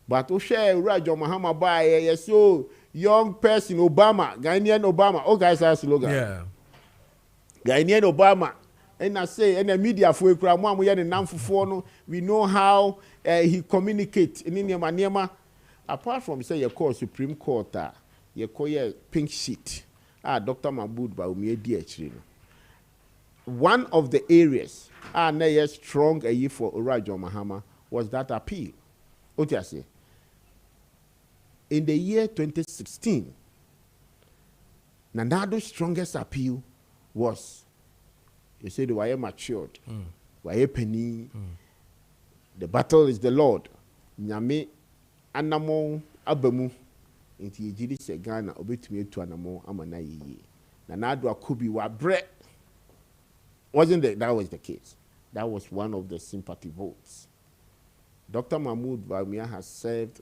But Oshe Rajo Mahama Baye, yes, so young person, Obama, Ghanaian Obama, all guys are slogan. Yeah. Ghanaian Obama. And I say, and the media for we know how he communicates in Niema. Apart from say you call Supreme Court, you call your pink sheet. Dr. Mahmoud Baumia DH. One of the areas strong a year for Orajo Mahama was that appeal. What you say? In the year 2016, Nana Addo's strongest appeal was, you say, why matured, why penny, the battle is the Lord. Nyame anamo abamu inti yejiri se Ghana obetumi etu anamo amana yiye. Nana Addo akubi wa bre. That was the case. That was one of the sympathy votes. Dr. Mahmoud Baumia has served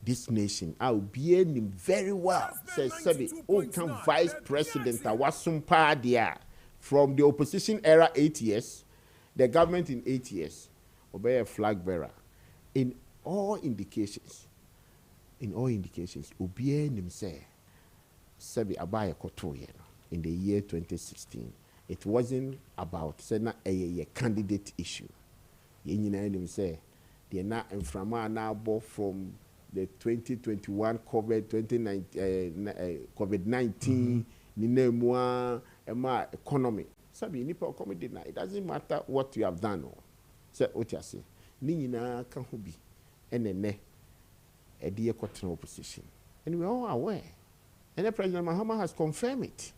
this nation. I'll be him very well. Says Sebi, come vice president. From the opposition era 8 years, the government in 8 years, obey a flag bearer. In all indications, obey him say, Sebi Abaya Kotoye in the year 2016. It wasn't about a candidate issue. You say, they're not inflammable from the 2021 COVID-19 economy. It doesn't matter what you have done. Say what you say. Nina can be and a dear cotton opposition. And we're all aware. And the President Mahama has confirmed it.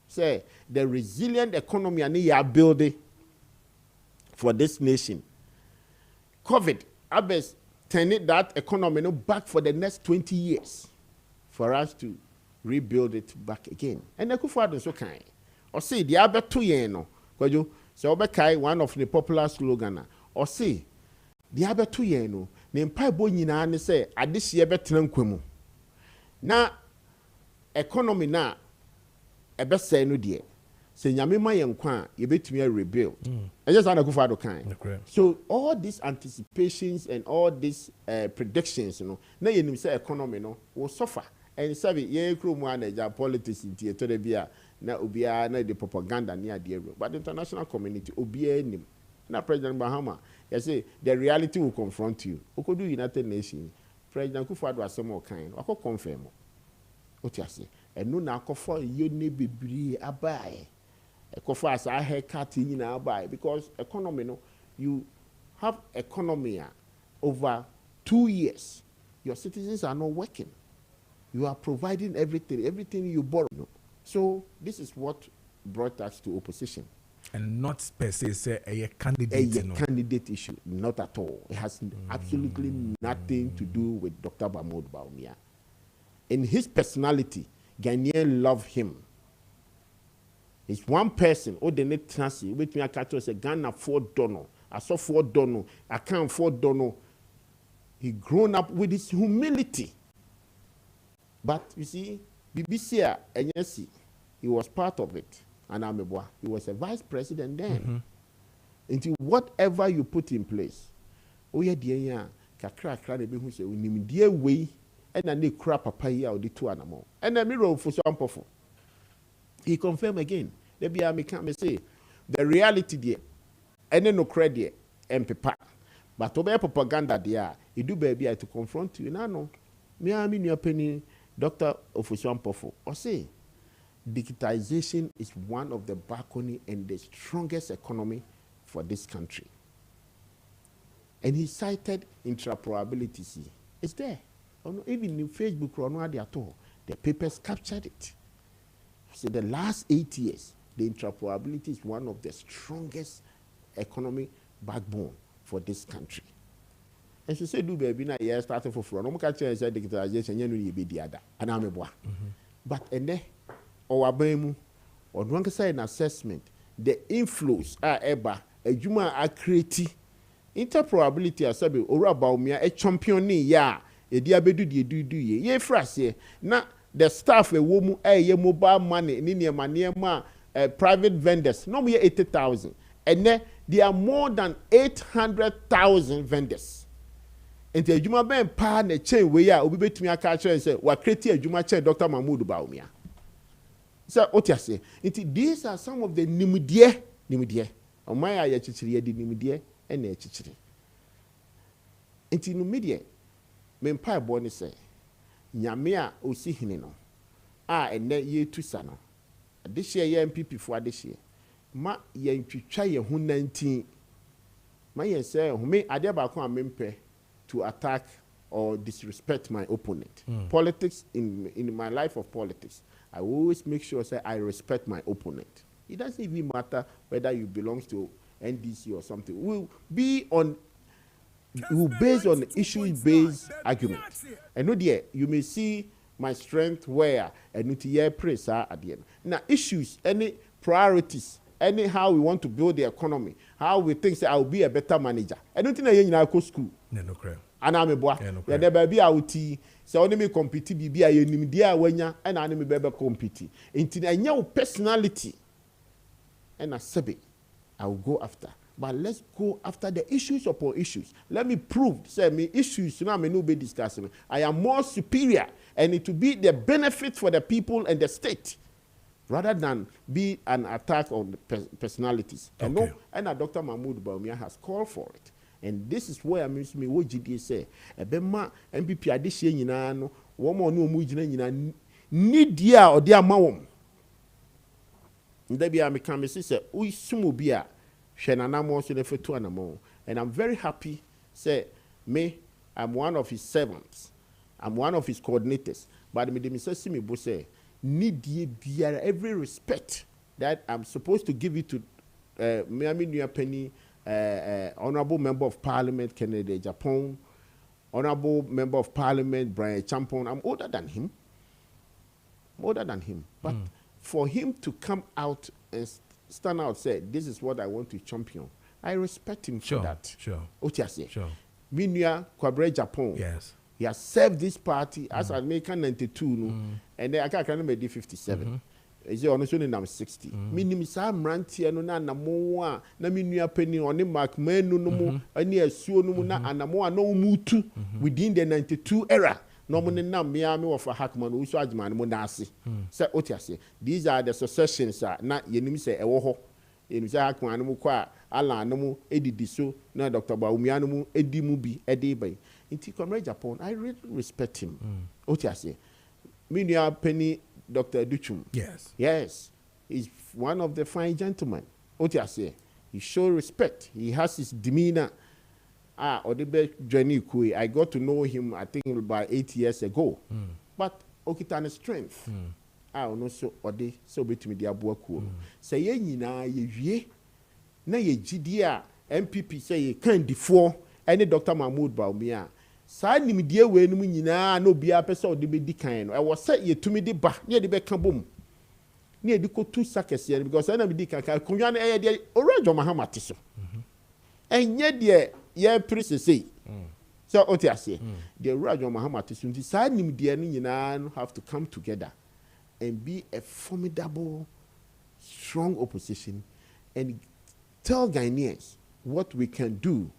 Say the resilient economy and you are building for this nation. COVID, Abes turning that economy back for the next 20 years for us to rebuild it back again. And the Kufuor so kind. Or see the other 2 years no. Kojo, so Obekai one of the popular slogan. Or see the other 2 years no. Ne mpa bo nyina ne say ade hye betran kwamu. Na economy na ebe say no de. Se nyame ma yenkwa ye betumi rebuild. I just want to go for the kind. So all these anticipations and all these predictions, na yenim say economy no will suffer. And sabi ye kro mu anaja politics in to the bia na obia na the propaganda near the but the international community obia nim. Na President Mahama, you say the reality will confront you. Okodu United Nations, President Kufuor asem o kind. Wako confirm. What you say? And no na akofo yone bebre abai. Ekofo as a haircut in abai because economy no you have economy over 2 years. Your citizens are not working. You are providing everything you borrow. So this is what brought us to opposition. And not per se say a candidate. Candidate issue, not at all. It has absolutely nothing to do with Dr. Mahmoud Baumia. In his personality, Ghanaians love him. It's one person. Oh, the net transi. With me, I can't say Ghana $4. I saw $4. I can't $4. He grown up with his humility. But you see, BBC and yes, he was part of it. And he was a vice president then. Into whatever you put in place, oh yeah, dear, kakra who say we need dear way, and then they crap a pay out the 2 animal. And then mirror for some powerful. He confirmed again. The BIA can say the reality there, and then no credit and paper. But obey propaganda there, you do baby to confront you. No, me I mean your opinion, Dr. Ofusuan Pofo, or say digitization is one of the backbone and the strongest economy for this country. And he cited interoperability. It's there. Even in Facebook or not at all. The papers captured it. So the last 8 years, the interoperability is one of the strongest economic backbone for this country. And she said, do baby, now yeah, starting for front. I'm catching digitalization, you be the other. And I'm a boy. But and then or abemu or one can say an assessment, the inflows are ever a human are creating interoperability as or about me a champion ya a diabedu do ye phrase na the staff a woman mobile money near private vendors no more 80,000 and then there are more than 800,000 vendors. And the Juma Ben pa ne chain we are obi betumi aka and say we create a Juma chain Dr. Mahmoud Baumia. So what you say? These are some of the nimudie. Omaya ya chichiri di nimudie ene chichiri. Inti no media men pa bo ne say nyame a osi hene no ene ye tusa no. This year ye MPP for this year. Ma ye ntwitwa ye ho 19. Ma ye say me ade ba ko amempe to attack or disrespect my opponent. Politics, in my life of politics, I always make sure say I respect my opponent. It doesn't even matter whether you belong to NDC or something. We'll be based on issue-based argument. And no dear, you may see my strength where and praise at the end. Now issues, any priorities, any how we want to build the economy, how we think say I will be a better manager. I don't think I go school. No crap. And I'm a boy. Yeah, there baby out. So only me compete be a media wenya and I me baby compete. Into a new personality. And I said I will go after. But let's go after the issues upon issues. Let me prove, say me issues now me no be discussing. I am more superior and it will be the benefit for the people and the state rather than be an attack on the personalities. Okay. And no, and Dr. Mahmoud Baumia has called for it. And this is where I mean me what GD say. Ebema MPP adishie nyina no wo mo no mu gina nyina ni dia o dia mawom. Nda bia me kan me say we sumo bia hwe nanamo so defetu anamo. And I'm very happy say me I'm one of his servants. I'm one of his coordinators. But me dem say me bo say need bia every respect that I'm supposed to give it to Miami New Penny Honorable Member of Parliament Kennedy Japan, Honorable Member of Parliament Brian Champon. I'm older than him. But for him to come out and stand out, say, this is what I want to champion, I respect him for that. Sure. Sure. Minya Kwabre Japan. Yes. He has served this party as American 92, and then I can't make 57. Is it honestly in 60? Minim Sam Rantia no na moa na minua penny on the mark men no more any a suo no na anamoa no mutu within the 92 era. No money na Miami of a hackman who charge man monasi. Say otiase. These are the successions na yenim say ewoho. Yenim say hackman no kwa ala no edidiso na Dr. Baumia no edimubi edibay. Inti Comrade Japan, I really respect him. Otiase. Minua penny Dr. Duchum. Yes. He's one of the fine gentlemen. What I say? He shows respect. He has his demeanor. Odebe Johnny Kui. I got to know him, I think, about 8 years ago. But Okitane strength. No so Ode so between the Abuaku. Say ye na ye na ye GDA MPP say ye can't before any Dr. Mahmoud Baumia. Sa nimdie we no nyina na obi apesa ode be dikan no e wo se yetumi de ba ne de be ka bom ne e di ko tu sakese because na be dikan ka kunwa na e de orejo mahamate so enye de ye princess so otiase the orejo mahamate so nti sa nimdie no nyina no have to come together and be a formidable strong opposition and tell Ghanaians what we can do.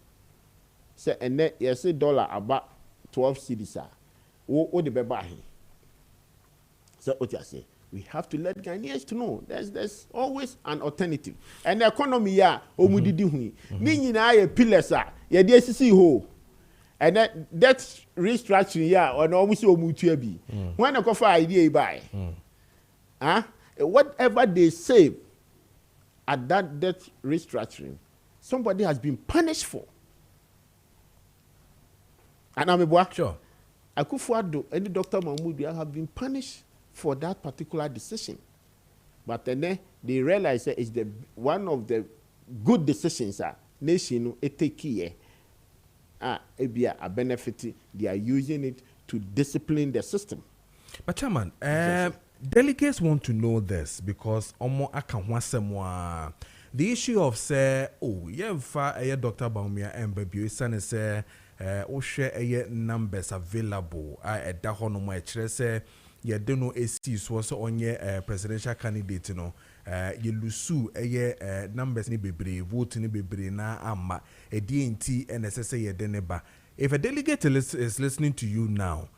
Say and net yes $12 about 12 cedis o the beba he. So what you say? We have to let Ghanaians to know there's always an alternative. And the economy ya omudidi hu. Ni nyina ye pillars ye dey sisi ho. And that restructuring ya or no musi omutua bi. When the cover idea buy. Whatever they save at that debt restructuring, somebody has been punished for. And I'm a boy. Sure. Akufo-Addo and Dr. Mahmoud have been punished for that particular decision. But then they realize that it's one of the good decisions nation take here. A benefit. They are using it to discipline the system. But Chairman, delegates want to know this because the issue of say, Dr. Baumia and baby son say. Share numbers available at Dahono say ye don't know AC so on your presidential candidate no ye lusu numbers ni bebre vote ni bebre na amma e DNT and SSA ye deneba. If a delegate is listening to you now,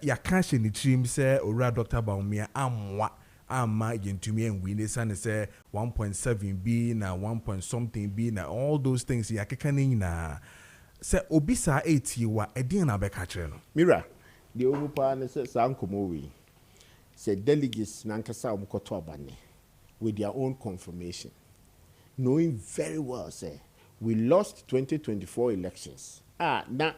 ya cash in the team say ora Dr. Baumia amwa ama yentumi and we say 1.7 B na 1 point something B na all those things ya kekani na say obisa 80 wa edin na beka kire no mira the omupa na say sankomo we say delegates nankasa omkoto abane with their own confirmation knowing very well say we lost 2024 elections na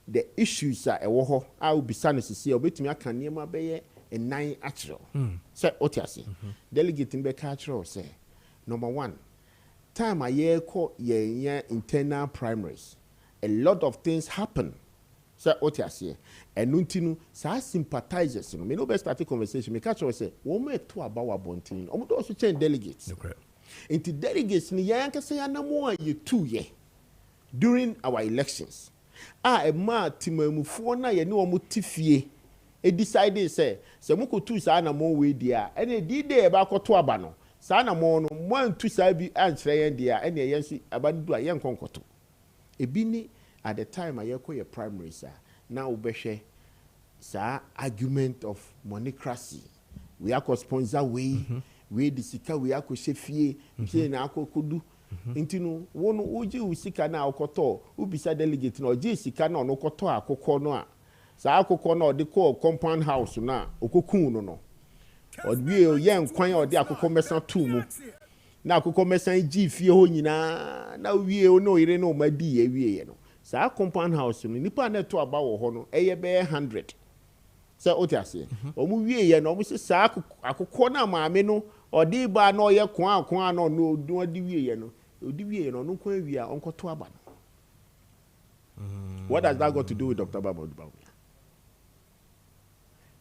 the issues are ewo ho obisa no sisi obetumi aka niema beye and 9 actual. Say otiasi. Delegate in Becatro say number 1. Time a year call ye internal primaries. A lot of things happen. Say otiasi. And nuntinu sa sympathizers. Me no best start conversation. Me catch say woman to about bontin. Omo do also change delegates. Okay. Into delegates ni yanka say anamo ye 2 year during our elections. A ma timamufo na ye ne omo tifie. E decided say muko tu sa na mo we dia ene di de ba koto aba no sa na mo no mo antu sa bi ankyere yen dia ene yen si abadu a yen konkoto e bi ni at the time a yekoye primary sa na obehwe sa argument of monocracy we are sponsor we di sika we akose fie fie na akokodu intinu wono oji usika na akoto ubisa delegate na oji sika na ono koto akoko no a sa akoko na odi ko compound house na okokun no odi ye nkwan odi akoko mesan tu mu na akoko mesan gi fie ho nyina na wie no ire no madi ye wie no sa compound house no nipa na to aba wo ho no eye be 100 sa otiase omu wie ye no omu se sa akoko na maame no odi ba na oye kwan na no odi wie ye no no kwan wie a onkoto aba no. What does that got to do with Dr. Babu?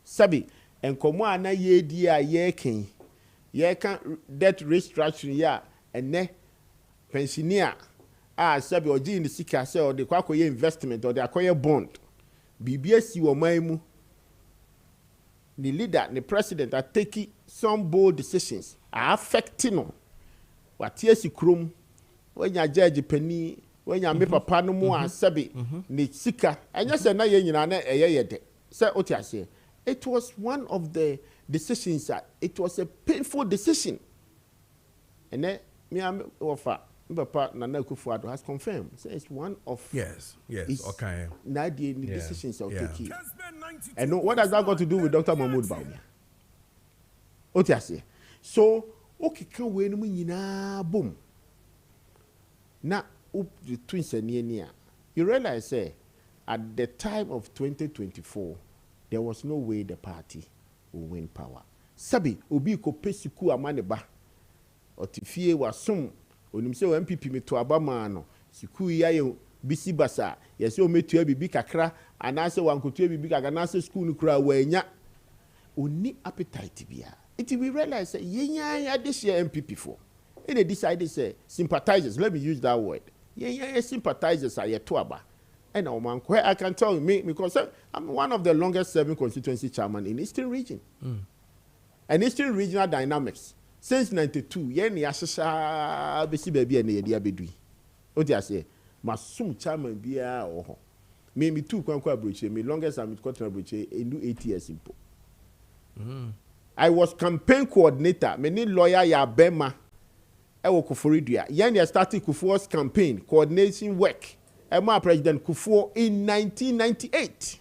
Sabi enkomo ana ye di a ye ken ye kan debt restructuring ya ene pensioner sabi oji ni sika se o de kwakoye investment o de akoye bond bibia si wo maimu the leader the president are taking some bold decisions are affecting no what yes krum when ya judge pani when ya me papa no mu sabi ni sika enya se na ye nyina na eye de se otiase. It was one of the decisions. It was a painful decision. And then me offer Papa Nana Kufuado has confirmed. So it's one of yes, okay. The decisions I'll take. And what has that got to do with Dr. Mahmoud Baumia? Otiase. So okay, can we no boom. Now the twins are near. You realize say at the time of 2024. There was no way the party will win power. Sabi obi ko pesiku amane ba. Otifie wasum onimse o MPP meto abama no. Siku ya ye bisi basa. Yese o metua bibi kakra anase wankotua bibi kakra anase school no kura wanya. Oni appetite bia. It we realize yenya this year MPP for. And they decided say sympathizers, let me use that word. Yenya sympathizers are yeto aba. And I can tell you, because I'm one of the longest serving constituency chairman in Eastern region. And Eastern regional dynamics, since 92, yeni asasa besi baby and yedi abedui. Oti ase, masum chairman biya oho. Me too kwankwa broche, me longest I'm with Cotton broche, do 8 years simple. I was campaign coordinator, many lawyer ya bema, ewo kufuridua. Yeni started Kufuor's campaign coordination work. Emma President Kufuor in 1998.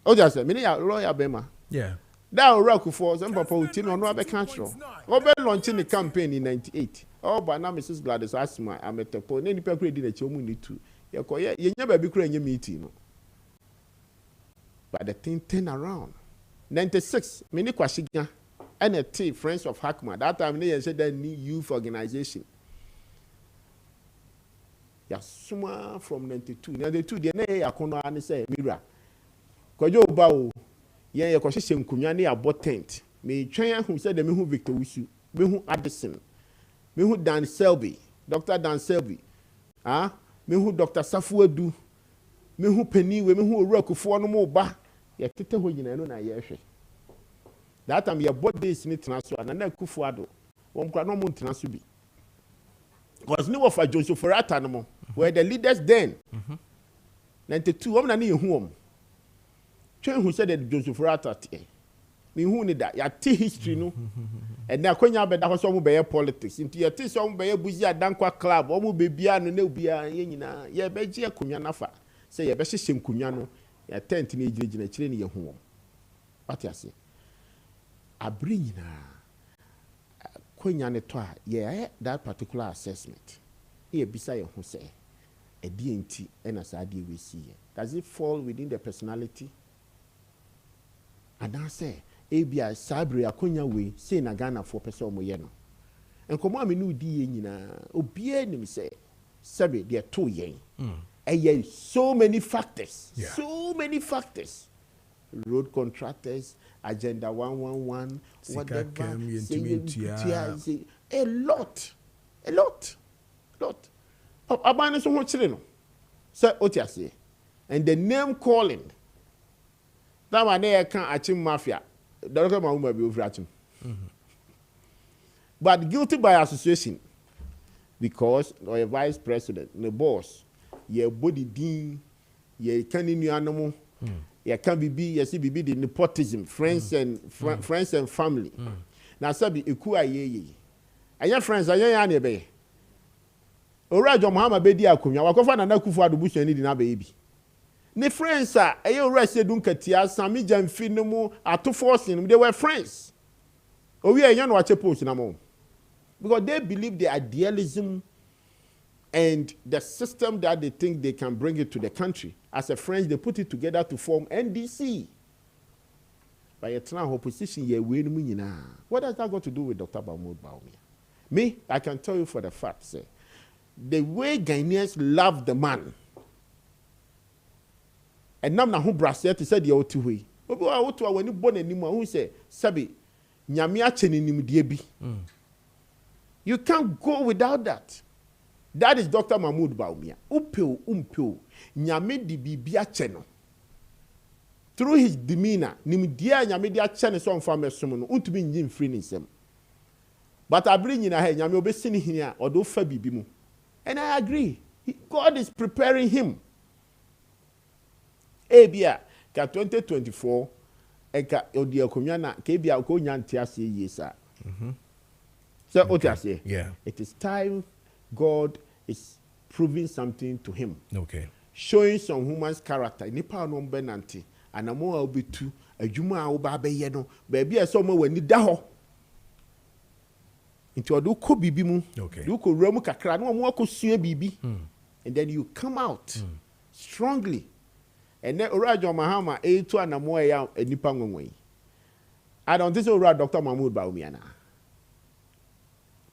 Oh, just a minute, lawyer Bema. Yeah. That Kufuor was Papa Utino, no other country. Over launching the campaign in 98. Oh, but now Mrs. Gladys asked me, I'm at the point. Any people did a chomuni too. You never be crying meeting. But the thing turned around. 96, many Kwashiga, NFT, Friends of Hakma. That time they said that new youth organization. Yasuma from 92. 92, the name Yakono and say, Mira. Kojo Bao, ye Koshishan Kunyani about tent. Me train who said the Mihu Victor Wisu, Mihu Addison, Mihu Dan Selby, Dr. Dan Selby, Mihu Dr. Safuedu, Mihu Penny, Mihu Roku for no more ba, ye tete ho nyina no na ye hwe that time your body is need transfer and na kufuado won kra no mo transfer bi because no of Joseph Forata no mo were the leaders then 92 won na ne hu om twen hu said that Joseph Forata me hu ni da ya ti history no and na kwanya be da ho so mo be politics into ye ti so mo be buzi Dankwah club o mo be bia no na obia ye nyina ye be je akonwa nafa say ye be hyehye nkonwa no ya tent ni ejirejina kire ni ye hu om what you say abrinyina kwanya ne to a ye that particular assessment e bisa ye hu say e die nti e na sa die we see does it fall within the personality and I say ebia sabre akonya we say na Ghana for person omoye no enkomo amenu udi ye nyina obie nim say sabe they to yen so many factors road contractors agenda 111 whatever say, a lot abane so ho kire no say otiase and the name calling that one they can achim mafia Dr. Mahuma be over achim but guilty by association because or a vice president the boss ye body dean ye can inu anomo ye can be ye see be the nepotism friends and family na sabi eku ayeye anya friends anya na be Orajo Muhammad be di akonya wakofa na nakufu adubusu ni di na be bi ne friends a eye ora sedun katia sami jamfi no mu ato forcing they were friends owi enya no wache post na mo because they believe the idealism and the system that they think they can bring it to the country as a friends they put it together to form NDC by a tran opposition ye we no nyina what has that got to do with Dr. Mahmoud Bawumia me I can tell you for the fact say the way Ghanaians love the man and nam na ho brase te said the otu we obi wa otu a wani bon anim a hu say sabi nyame a che nim de bi you can't go without that. That is Dr. Mahmoud Bawumia umpeo nyame di bibia che no through his demeanor nim dia nyame dia che ne so mfa mesom no untumi nyi free nsem but abri nyina ha nyame obesi ni hini a odo fa bibi mu and I agree God is preparing him ebia ka 2024 eka odi akonwa na ka ebia ko nyantia se yesa so otiase it is time God is proving something to him showing some human's character nipa no benanti anamo a obetu adwuma a oba beye no ba bia so mo wani da ho into odo ko bibi mu do ko ramu kakra no mo akosua bibi and then you come out strongly and then Orajo Mahama to anamo ya nipa nwenwen I don't think so Dr. Mahmoud Bawumia na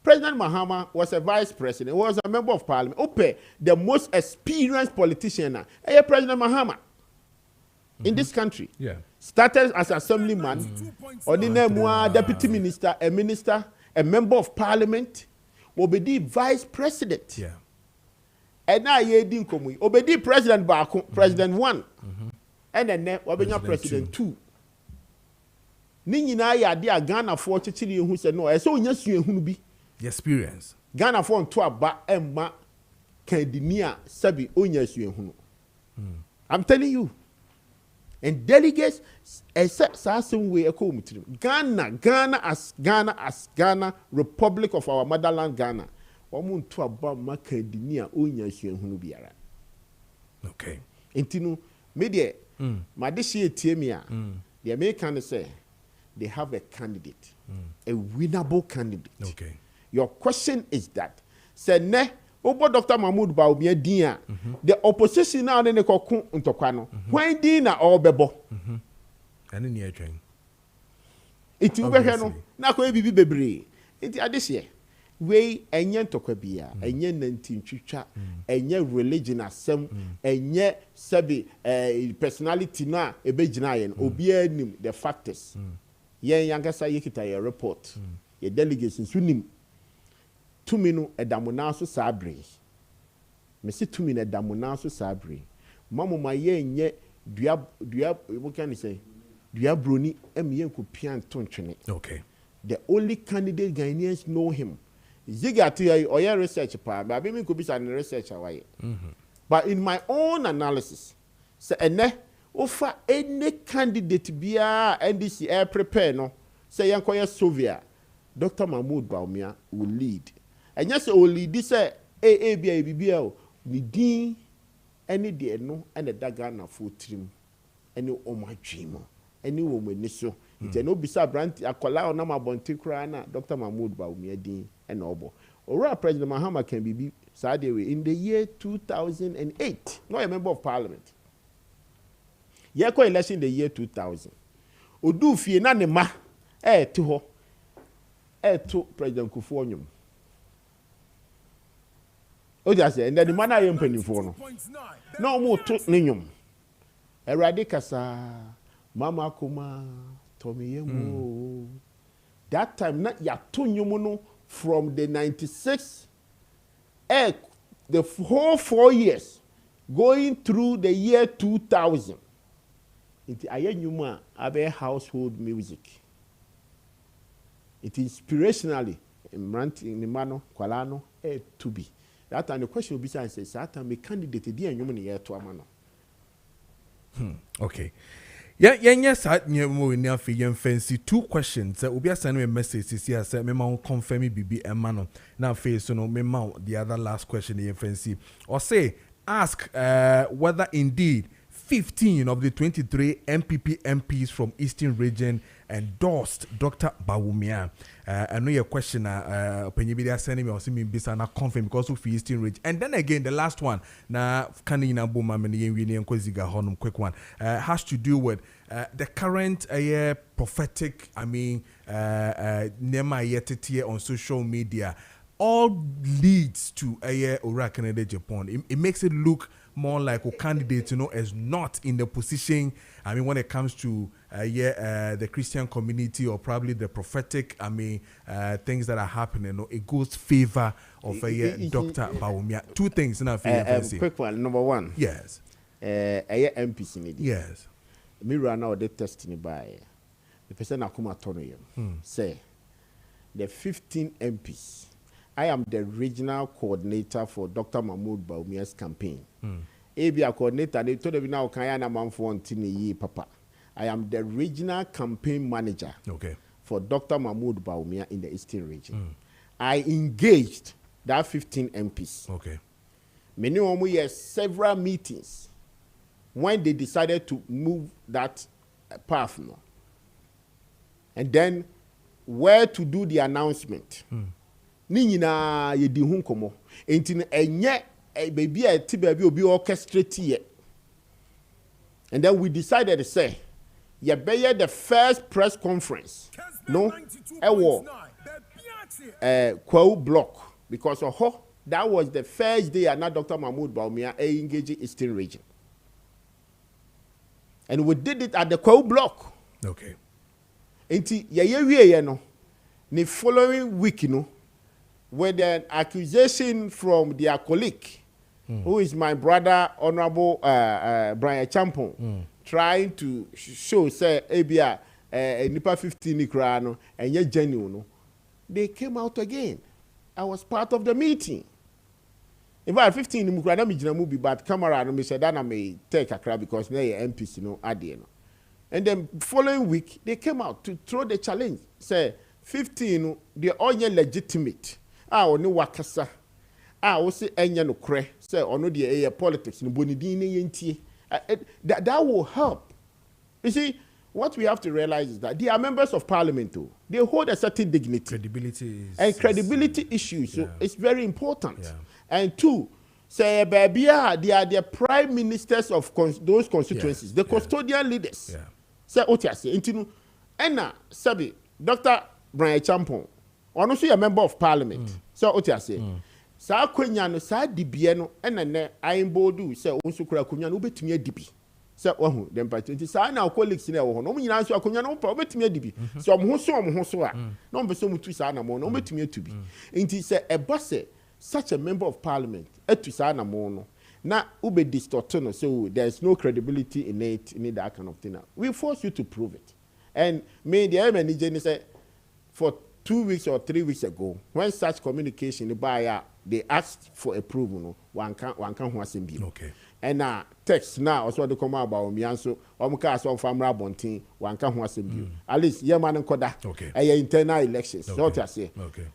President Mahama was a vice president, was a member of parliament. Ope, the most experienced politician, President Mahama in this country. Started as assemblyman, ordinary deputy minister, a member of parliament, obedi vice president. And now ye din komu. Obedi president Bako, president 1. And then obenya president 2. Ni nyina ya dia Ghana for chichiri hu se no, e so onya sua hu bi. The experience. Ghana for to aba emma kandinia sabi onya sua hu. I'm telling you. And delegates some way Ghana as Ghana, Republic of our motherland Ghana. Omun to aba makandinia onya sua hu biara. Okay. Intinu media madishi etiemia. The Americans say they have a candidate, a winnable candidate. Okay. Your question is that, say ne, Obo Dr. Mahmoud Bawumia dia, the opposition now ne kokun untokwano. When dina or bebo? And in your train. It will be no. Na ko bibi bebre. It adise. We enye ntokwa enye nantin twitwa, enye religion asem, enye sabi personality na ebegina yen obi anim the factors. Yen yankasa yekita ye report. Ye delegates nsunim. Tumi no edamuna so sabre. Me se tumi na edamuna so sabre. Mamu ma ye nye what can you say? Dua Bruni Emien Kupian Tonchene. Okay. The only candidate Ghanaians know him. Zigati or your research part, but I could be a research away. But in my own analysis, say offer any candidate be a NDC air prepare no say Yankoya Sovia, Dr. Mahmoud Baumia will lead. And yes, will lead this AABIBBL, Nidin, any day no, and a dagana full trim, any my dreamer, any woman nisso. It's no bisa brand akola onama bonti krana Dr. Mahmoud Baumia Dean and Obo. Or President Mahama can be Sadewe in the year 2008, not a member of parliament. Yako election in the year 2000. Odu fie na ne ma to ho to President Kufuor. O just say and the man I am penny for no more to ninyum. Eradicasa Mama Kuma Tommy that time not ya to nyumuno from the 96 the whole 4 years going through the year 2000. It ayanyuma abe household music. It inspirationally in the mano kwalano to be. That time the question will be says that time a candidate di anyuma year to amano. Okay. Yes, mo in your fancy 2 questions. Obi send me a message this year say me ma confirm me bibi emano. Now face no me ma the other last question in fancy. Or say ask whether indeed 15 of the 23 MPP MPs from Eastern Region endorsed Dr. Bawumia. I know your question, Penyibidia sending me or see me bisana confirm because of Eastern Region. And then again, the last one, na kanina buma meni William Koziga honum quick one, has to do with the current prophetic, nema yetete on social media. All leads to Ora Canada Japan. It makes it look more like a candidate, is not in the position. I mean, when it comes to the Christian community or probably the prophetic, things that are happening, it goes favor of Dr. Bawumia. 2 things in our favor. Quick one, number 1. Yes. MPs in it. Yes. Me run out the testimony by the person Akuma Tonoyem. Say the 15 MPs. I am the regional coordinator for Dr. Mahmoud Bawumia's campaign. ABA coordinator, they told me now, Kayana Manfo Papa. I am the regional campaign manager for Dr. Mahmoud Bawumia in the Eastern region. I engaged that 15 MPs. Many of them had several meetings when they decided to move that path. And then where to do the announcement. Ninyina ye di hu komo enti enye baby a ti baby obi orchestrate ye. And then we decided to say ye be the first press conference no ewo Kwau block because that was the first day and Dr. Mahmoud Bawumia engaged Eastern region. And we did it at the Kwau block. Enti ye no the following week with an accusation from their colleague, who is my brother, Honorable Brian Champon, trying to show, say, ABA, Nipa 15 Nikrano, and yet genuine. They came out again. I was part of the meeting. In fact, 15 Nikrano movie, but camera, and Mr. Dana may take a crowd because they are MPs, And then following week, they came out to throw the challenge. Say, 15, they are all legitimate. Oni wakasa. We say enya no kre. Say ono the politics no bonidi ne yentie. That will help. You see, what we have to realize is that they are members of parliament too. They hold a certain dignity. Credibility issues. So it's very important. And 2, say baby, they are the prime ministers of those constituencies, the custodian leaders. Say otiase. Intinu ena sabi Dr. Brian Champon. Ono so a member of parliament. So what you say? Sa kwenya no sa dibie no enene ayimbodu say onso kura kwenya no betumi adibi. Say ohu dem pa 20 sa na colleagues na wo ho no nyina so akwenya no pa betumi adibi. So omho so a no mbe so mutu sa na mo no betumi atubi. Enti say eba say such a member of parliament etu sa na mo no Now, ube distorted, so there's no credibility in it, in that kind of thing. Now, we force you to prove it. And me, the MNJ said, for 2 weeks or 3 weeks ago, when such communication, the buyer, they asked for approval, one can't be. Okay. And text now also to come about me and so cast on family bonting, one can't be. At least, yeah, man, and Koda. Okay. Internal elections. So what I say. Okay.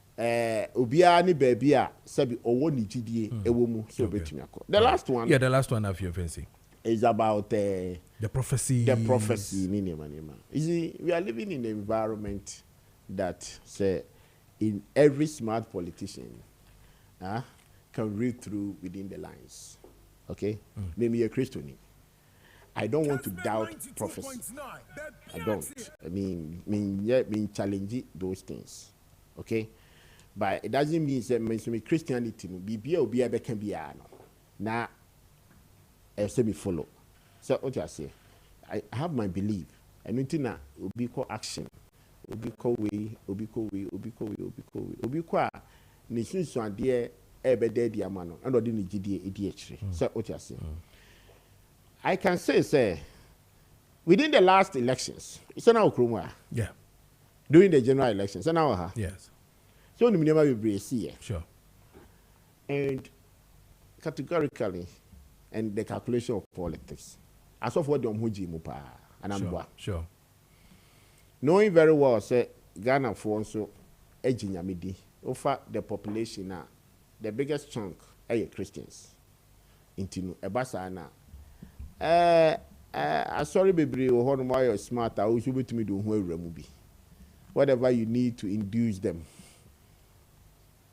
Ubia ni baby sabi owo ni GDA ewomu so betumi akọ. The last one. Yeah, the last one of your fancy is about the prophecy. The prophecy ni nema. You see, we are living in an environment that say in every smart politician can read through within the lines. Okay? Maybe a Christian. I don't want to doubt prophecy. I don't. I mean challenge those things. Okay? But it doesn't mean that Christianity be can be now I say me follow. So what I say, I have my belief. And nothing na will be called action. Will be called way. Nation so dear ebede dia mano. And odi ni GDA EDH. So what I say. I can say within the last elections, it's now Krumwa. Yeah. During the general elections, and now yes. So we never be see. Sure. And categorically, and the calculation of politics. As of what the Omhuji Mupa and Ambwa. Sure. Knowing very well, say Ghana for so edging Yamidi, offer the population now, the biggest chunk are Christians. Into Ebasana. Sorry, baby, or why you're smart, I will be to me do movie. Whatever you need to induce them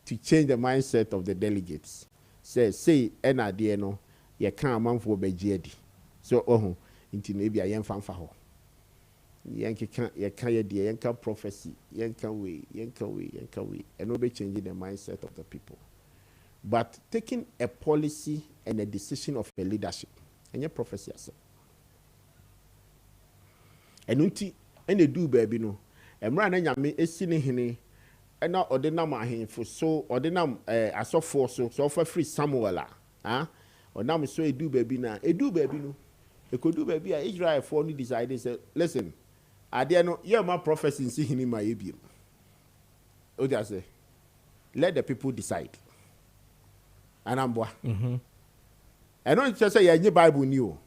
to change the mindset of the delegates. Say, no, you can't man for Bejedi. So, into maybe a young fan for her. Yankee can't prophecy, yanka way, and nobody changing the mindset of the people. But taking a policy and a decision of a leadership, and your prophecy as and unti and they do baby no. And run and yammy is sitting here. And now ordinam for so ordinam as of for so for free Samuel or now so a do baby now a do baby no a could do baby Israel for only decided say listen I dare no you're my prophecy in seeing in my abium. Oh just say let the people decide and I'm boy I don't just say yeah Bible new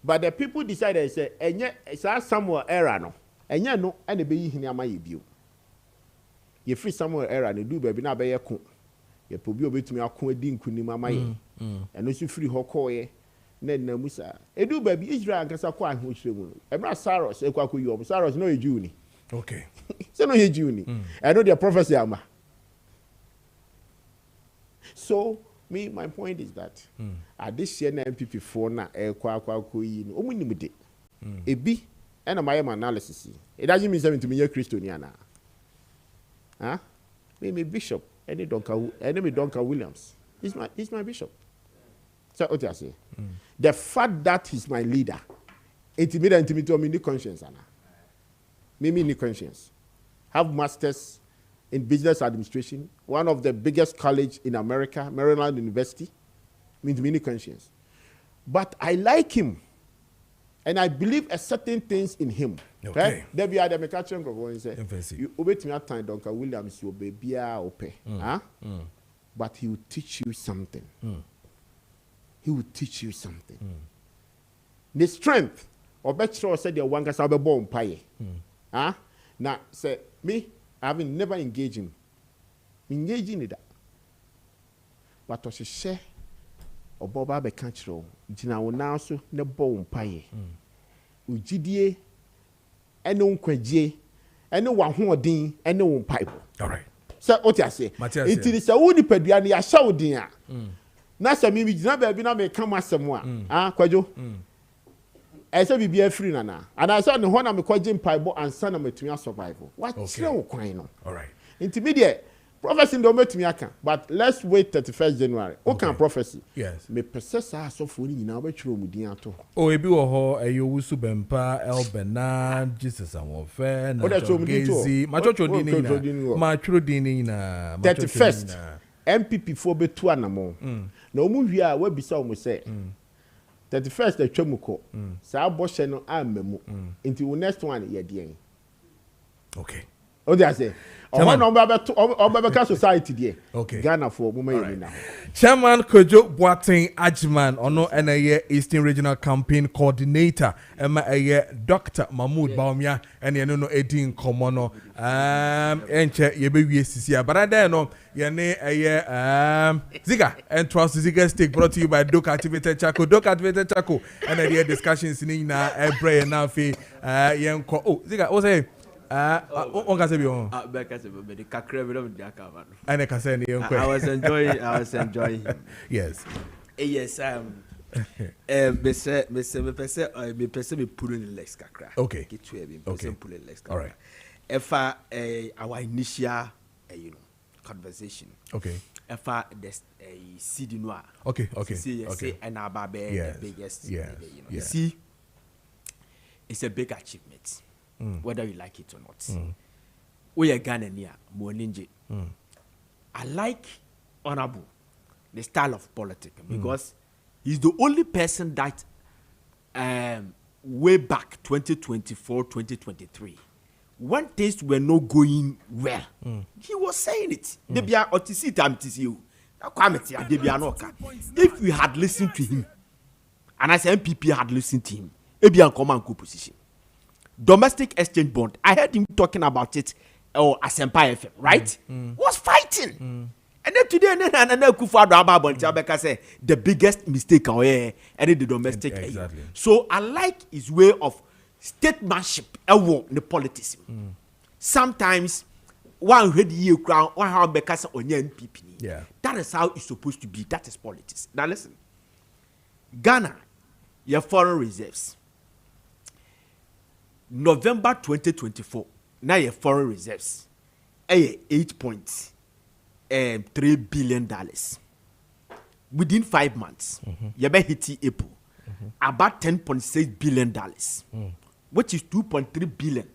but the people decided say and yet it's Samuel era no and yeah no and the baby in my abium. You free somewhere era and do baby na be ye ko ye pobi obetumi akon adi nkuni mama ye and no free hokoye na musa edu baby Israel nkasa kwa ho chiremu emra Saros ekwa ko yom Saros no eju ni okay so no eju ni I know the prophecy ama so my point is that this year na MPP 4 na ekwa ko yi no omunimde ebi and my analysis it doesn't mean something to me Christian me bishop any Duncan Williams he's my bishop so what I say the fact that he's my leader intimidate me the conscience me conscience have masters in business administration one of the biggest college in America Maryland University means me conscience but I like him and I believe a certain things in him. Okay. Right? There be other mechanical going say. You obey me at time, Duncan Williams, you obey ope. But he will teach you something. He will teach you something. The strength of better said the one gets be born pie. Now say me, I have never engaged him. Engaging in that. But to share. Oboba be kanchiro jina wona so ne bo mpaye ugidie ene nkwagie ene wahoodin ene wo mpaye all right so what you say it is a wudi padua ne ya shawdin a na se mi jina ba bi na me kama asem a kwajo ese bibia free nana and I say ne ho na me kwaje mpaye bo ansa na matumi survival what kire wo kwan no all right intermediate prophecy don't make me account, but let's wait 31st January. What kind of prophecy? Yes. Me processor so for you now. Which room would you have to? Oh, ebi wo ayo wusu bempa El Bernard Jesus Amofe na Gezi. Ma chocho dini na. Ma churo dini na. 31st. MPP for be to anamo na omu hwi a wabisa omu say 31st atwamuko sa aboshe no amemu until next one ye den okay o dey say o no obabeka society there okay Ghana for moment now Chairman Kojo Ajman ono ene Eastern Regional Campaign Coordinator ema Dr. Mahmoud Baumia ene no edin komono enche yebewie sisi abada no yene Ziga and Trust Ziga Stick brought to you by Doc Activated Chaco ene the discussions ni na ebre na fe yenko Ziga o say on can say be on. I was enjoying him. Yes. Yes. Me pulling the legs kakra. Okay. Pulling legs. All right. If our initial conversation. Okay. If this CD noir. Okay. See and our the biggest. Yeah. You see, it's a big achievement. Whether you like it or not. We are Ghanaian, Moninji. I like Honorable, the style of politics, because he's the only person that way back 2024, 2023, when things were not going well, he was saying it. If we had listened to him, and as MPP had listened to him, maybe a command position. Domestic exchange bond. I heard him talking about it as Empire FM, right? Was fighting. And then today, Kufuor say the biggest mistake and the domestic. Exactly. So I like his way of statesmanship in the politics. Sometimes one head you crown, one how because on NPP. Yeah. That is how it's supposed to be. That is politics. Now listen, Ghana, your foreign reserves. November 2024, now your foreign reserves, $8.3 billion. Within 5 months, you be hitting April, about $10.6 billion, which is $2.3 billion.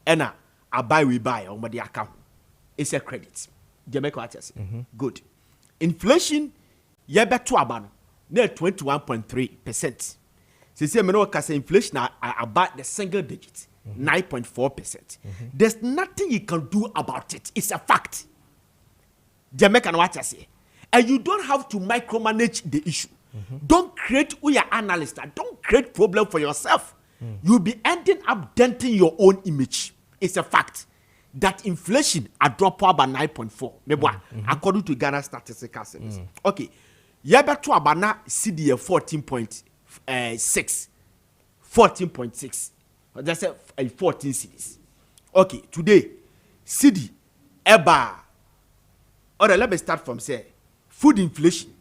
And I buy on the account. It's a credit. Good. Inflation, you be to about 21.3%. See, inflation are about the single digit, 9.4%. There's nothing you can do about it. It's a fact. Jamaican what I say. And you don't have to micromanage the issue. Don't create your analyst. Don't create problem for yourself. You'll be ending up denting your own image. It's a fact that inflation a drop by 9.4. According to Ghana Statistical Service. Okay. Yaba to abana CDA 14.6. 14.6. That's 14 cities. Okay, today, CD, EBA. Alright, let me start from say food inflation.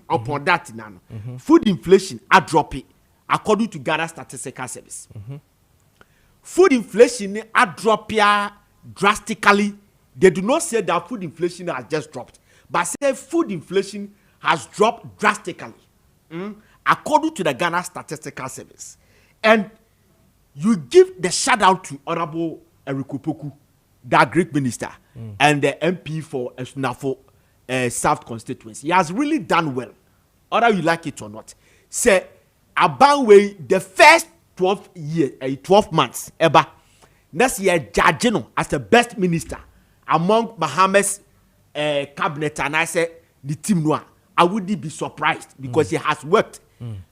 Upon that now. Food inflation are dropping according to Ghana Statistical Service. Food inflation are dropping drastically. They do not say that food inflation has just dropped, but say food inflation has dropped drastically. According to the Ghana Statistical Service. And you give the shout out to Honorable Kojo Preko, the Greek minister, and the MP for Esunafo South constituency. He has really done well, whether you like it or not. Say, Abanwe, the first 12 months, next year, Jajino as the best minister among Mohammed's cabinet, and I say, the team noir. I wouldn't be surprised because he has worked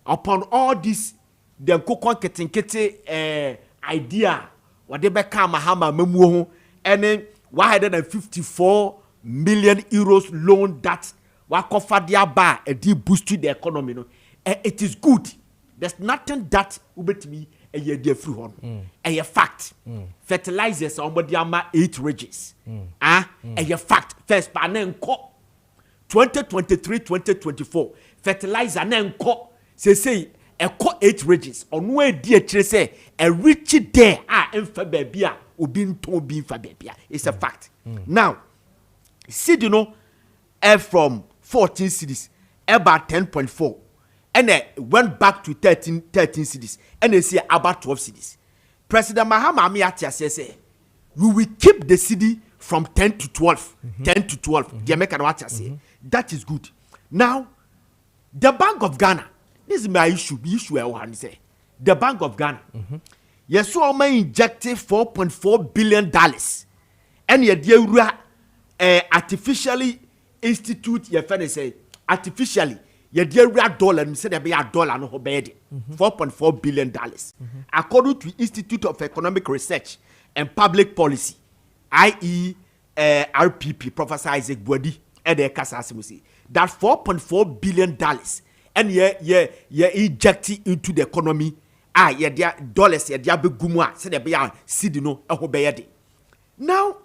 upon all this. The Kokon Ketinkete idea, what they become Mahama Memuho, and then 154 million euros loan that Wakofadia bar and they boosted the economy. No? It is good. There's nothing that ubet me a year dear through on. A fact. Fertilizers on Bodiama 8 regions. A fact. First, Panenko 2023-2024. Fertilizer Nenko. Say a 8 regions on where dear say a rich there in Fabia ubin to be Fabia. It's a fact. Now, see, you know, from 14 cities, about 10.4, and they went back to 13 cities, and they say about 12 cities. President Mahama Miatia says, we will keep the city from 10 to 12. 10 to 12. The American watch say That is good. Now, the Bank of Ghana, this is my issue. The issue I want to say. The Bank of Ghana, yes, so I injected $4.4 billion, and yet artificially institute your friend say artificially your dollar and say there be a dollar no bed $4.4 billion according to Institute of Economic Research and Public Policy, i.e. RPP, Professor Isaac Boadi, and the Kasasimusi, that $4.4 billion and ye injected into the economy. Ye dia dollars ye dia be gumwa say there be a seed no ehobeyede. Now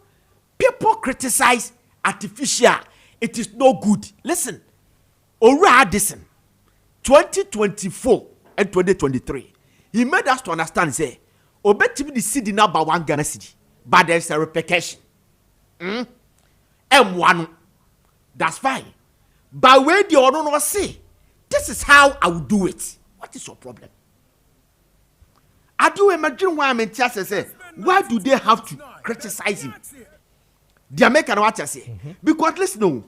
people criticize artificial. It is no good. Listen, Ora Addison, 2024 and 2023, he made us to understand, say, obetimi the cedi now by 1 Ghana cedi, but there's a repercussion. M1, that's fine. But where the owner was say, this is how I will do it. What is your problem? I do imagine why I'm in say, why do they have to criticize him? The American what I say. Because listen,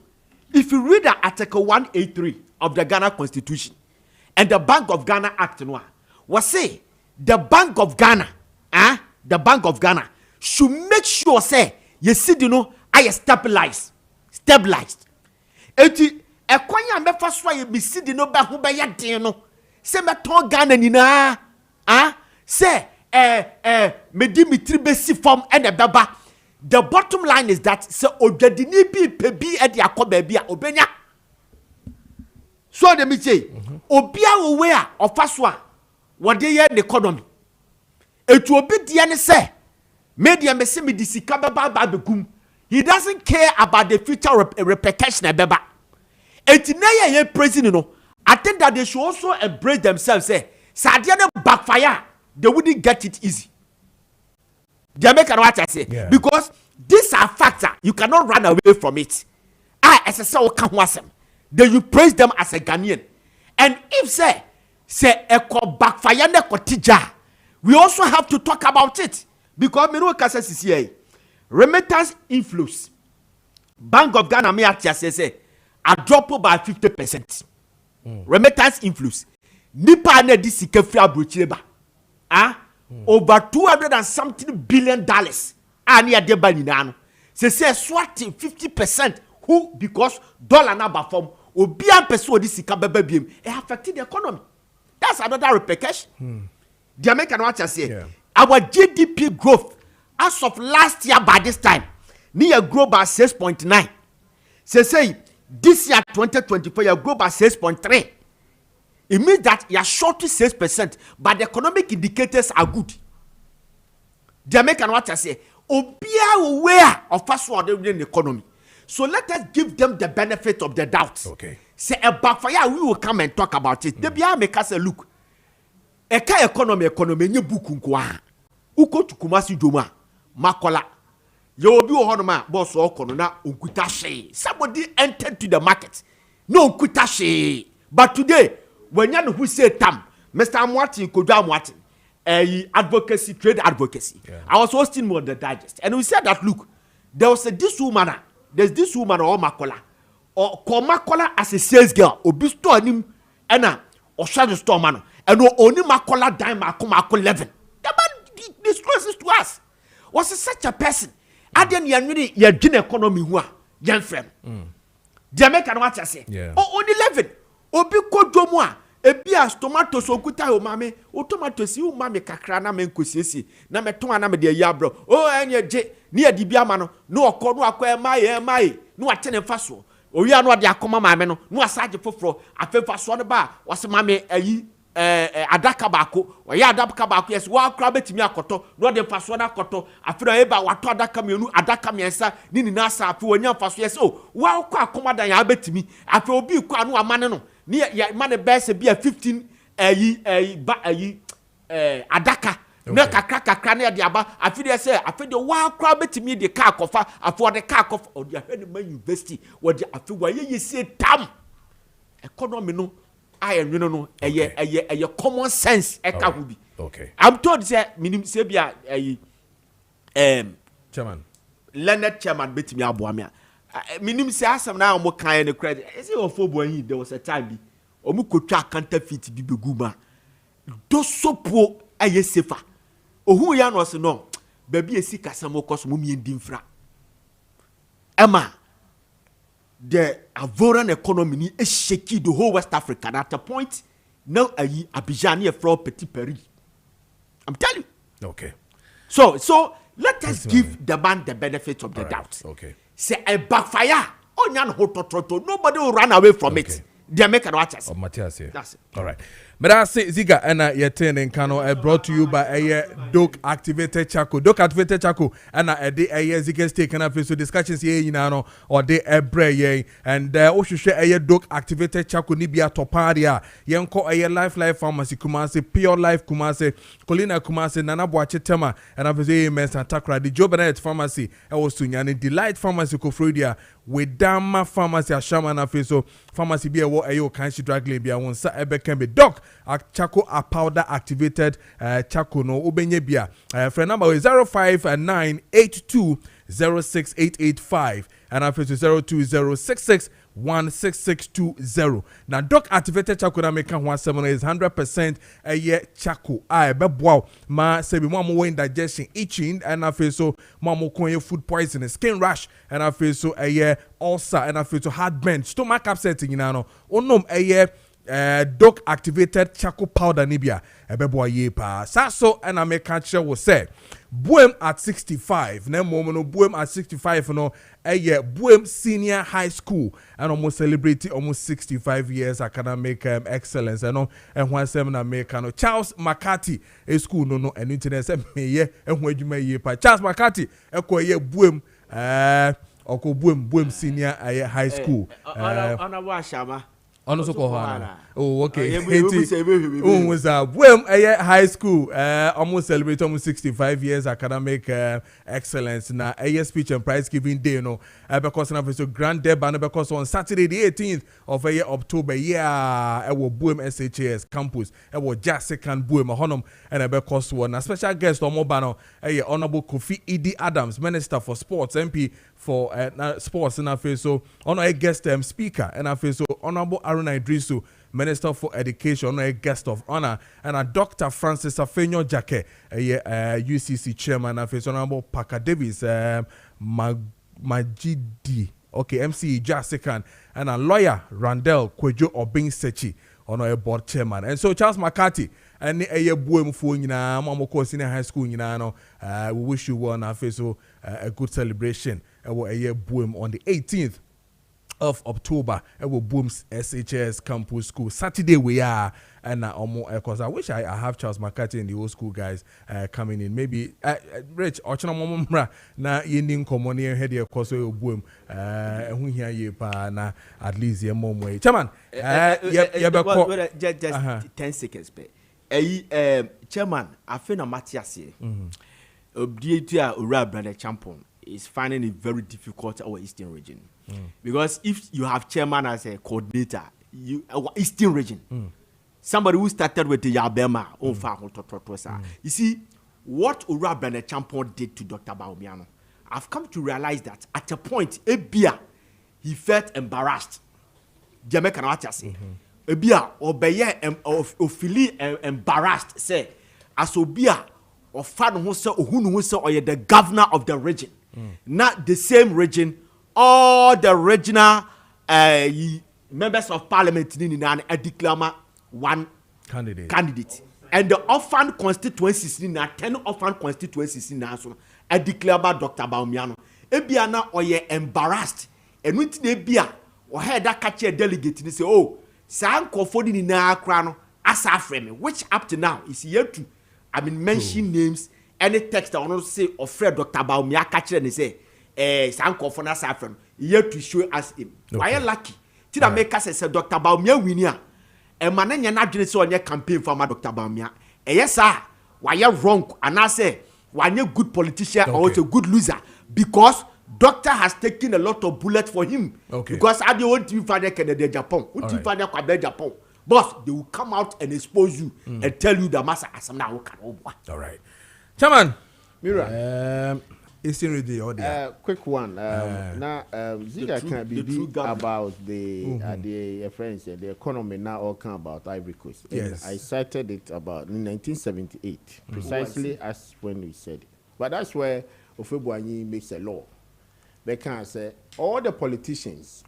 if you read the Article 183 of the Ghana Constitution and the Bank of Ghana Act, was say the Bank of Ghana, should make sure say you see I stabilized. Eti ekwanya me fa so ye bisi di no ba ho ba ya den no se meton Ghana ni na say me Dimitri besi form and beba. The bottom line is that say odwadini bi pebi e de akoba bi a obenya so de me say obia wo we a ofaso a wode ye the economy etu obi de ne say media me se me di sika beba ba begum. He doesn't care about the future repercussion of beba. And today, president, I think that they should also embrace themselves. Say, Sadiana backfire, they wouldn't get it easy. They make what I say because these are facts. You cannot run away from it. I, as a soul, can watch them. Then you praise them as a Ghanaian. And if say a backfire, we also have to talk about it because me know CCA. Remittance inflows. Bank of Ghana may say a drop by 50%. Remittance inflows. Nipa ne di sike free abrochireba. Over $200 and something billion. Ani adeba ni nano. Say swatting 50% who because dollar na ba form obi an person di sika beba biem it affected the economy. That's another repercussion. The American watch say our GDP growth as of last year by this time, near grow by 6.9. Say this year 2024 you grow by 6.3. It means that you are short to 6%, but the economic indicators are good. The American what I say, obia aware of first world in the economy. So let us give them the benefit of the doubt. Okay. Say a backfire, we will come and talk about it. The Bia make us a look. Eka economy nye buku nkwa. Uko tukumasi joma. Makola, you will be a boss or corona unkutashi. Somebody entered to the market. No unkutashi. But today, when you who say Tam, Mr. Martin, Kojo Martin, advocacy, trade advocacy. I was hosting more the digest. And we said that look, there was this woman, there's this woman or Makola, or call Makola as a sales girl, or be store him, and or shadow store man, and only Makola dime Mako 11. The man discloses to us. Was such a person? I didn't really your gin economy young friend. The American what I say. Only 11. Obi Kojo moi. Ebias tomatoes okuta o mame. O tomatoes you mame kakra na men kosisi. Na meton na me de yabro. Oh enye je. Ni adibia ma no okọ no akọ mai. No atene faso. Owi anu ade akoma mame no. No asaje foforo. Afefa so ne ba. Wase mame ayi adaka bako oya adaka bako yes wa kra betimi akoto no de faso na akoto afira eba wato adaka mienu adaka miensa ni na asa afi wonya faso yes wa kwa akoma dan ya betimi afi obi kwa anu amane no ni ya mane bese bia 15 adaka na kakra na de aba afi de say afi de wa kra betimi de ka akofa afi de ka akofa odi ahwe ne ma university wodi afi wa ye sie tam economy no I am a common sense okay. I'm told say minim say bia chairman Leonard chairman betimi aboamia Minim say asam na omo kan the credit. Is it ofo boy there was a time bi. Omo kotwa counterfeit bi beguma. Do so po aye safer. Ohun ya no se no. Baby esi kasam okos mo mi ndimfra. Emma the avoran economy ni is shaky the whole West Africa at a point now ayi Abidjan e from Petit Paris. I'm telling you. Okay. So let us give the man the benefit of the doubt. Okay. Say a backfire. Nobody will run away from it. They make an watches. Matthias here. That's it. All right. But I say Ziga and Yeten Kano brought to you by a Doc Activated Chaco. Doc Activated Chaco and a day a Ziga steak and a face of discussions here, you know, or day a bray and also share a Doc Activated Chaco Nibia Toparia, Yanko a life pharmacy Kumase, Pure Life Kumase, Colina Kumase, Nanabuache Tema, and I was a mess and Takra, the Jobanet Pharmacy, I was Sunyani, Delight Pharmacy Kofrudia, with Dama Pharmacy, Ashamana Feso, Pharmacy be a war ayo kanshi drag lane be a one sa ebe can be Doc. Chaco a powder activated Chaco no ubenye bia friend number is 05982068885 and after 02066166620. Now Doc activated Chaco na make 17 is 100% a year Chaco I be wow ma say be mama indigestion itching and after so mama kon food poisoning skin rash and after so a year ulcer and after so heartburn stomach upsetting you know onom a year Doc activated Chaco powder nibia ebebo ye pa saso and I make catcher will say boom at 65 na momo boom at 65 no boom senior high school and almost celebrating almost 65 years academic excellence and one seminar make no Charles McCarthy a school no and internet say me ye and when you may ye pa Charles McCarthy ye boom boom senior high school Ono so ko hana. Oh, okay. Was high school. Almost celebrate almost 65 years academic excellence. Na speech and prize giving day, because now so grand debut because on Saturday the 18th of October, will boom SHS campus. Will just second boom honum and because one a special guest on mobile. Honorable Kofi Idi Adams, Minister for Sports, MP for sports and I feel so honor a guest speaker and I feel so honorable Aruna Idrisu, Minister for Education, a guest of honor, and a Dr. Francis Afenyo Jake, UCC chairman, and Honorable Parker Davis, Majidi, MC Jasikan, and a lawyer, Randall Kojo Obinsechi, a board chairman. And so Charles McCarthy, and a boom for Mamoko Senior High School, we wish you one, a good celebration, a boom on the 18th. Of October, it will boom SHS campus school. Saturday we are, and because I wish I have Charles McCarthy and the old school guys coming in. Maybe Rich Ochana Momra na yending common head here cause we boom. Who hear you pa na at least your mom way. Chairman, just 10 seconds. Chairman, I feel a Matthias here. Obdia Ura brother champion is finding it very difficult our Eastern region. Because if you have chairman as a coordinator, Eastern region, somebody who started with the Yabema, you see, what Ura Brand Champion did to Dr. Baumiano, I've come to realize that at a point, he felt embarrassed. Jamaican artist say, or feeling embarrassed, say, as Obia or Fan Hosa or Hunusa or the governor of the region, not the same region. All the regional members of parliament in declare one candidate. And the orphan constituencies in 10 orphan constituencies in National declare Dr. Baumiano. Ebiana or ye embarrassed. And with the beer or had that catch a delegate and say, oh, San Kofodi in our crown as a frame, which up to now is yet to mention names, any text I want to say of Fred Dr. Baumia catcher and say. Sanko for Nasafran, yet to show us him. Why are lucky? Tida make us say Dr. Baumia winia. And mananya not doing so on your campaign for my Dr. Baumia. Yes, sir. Why you're wrong? And I say, why you're good politician or a good loser? Because doctor has taken a lot of bullets for him. Because I don't want to find Canada Japan. What you find out Japan? Boss, they will come out and expose you and tell you the master as now. All right. Chairman. Mira. Eastern region or quick one. Ziga can be about the friends, the economy now all come about Ivory Coast. Yes. I cited it about in 1978, precisely as when we said it. But that's where Ofebuanyi makes a law. They can say all the politicians,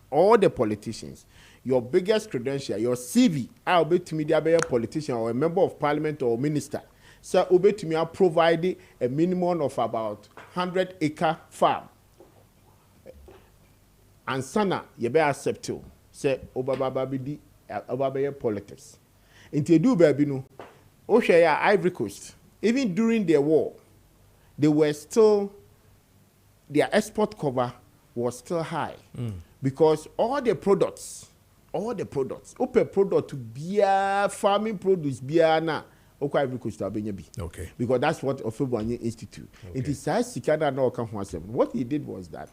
your biggest credential, your CV, I'll be to me a politician or a member of parliament or minister. So obey to me, I provided a minimum of about 100-acre farm. And sana, you be accept you. Say obababidi politics. Into do baby no. Oshaya Ivory Coast. Even during the war, they were still their export cover was still high because all the products, open product to beer farming produce beer na. Okay. Because that's what Ofebuanyi Institute. Okay. It is Sikana no come. What he did was that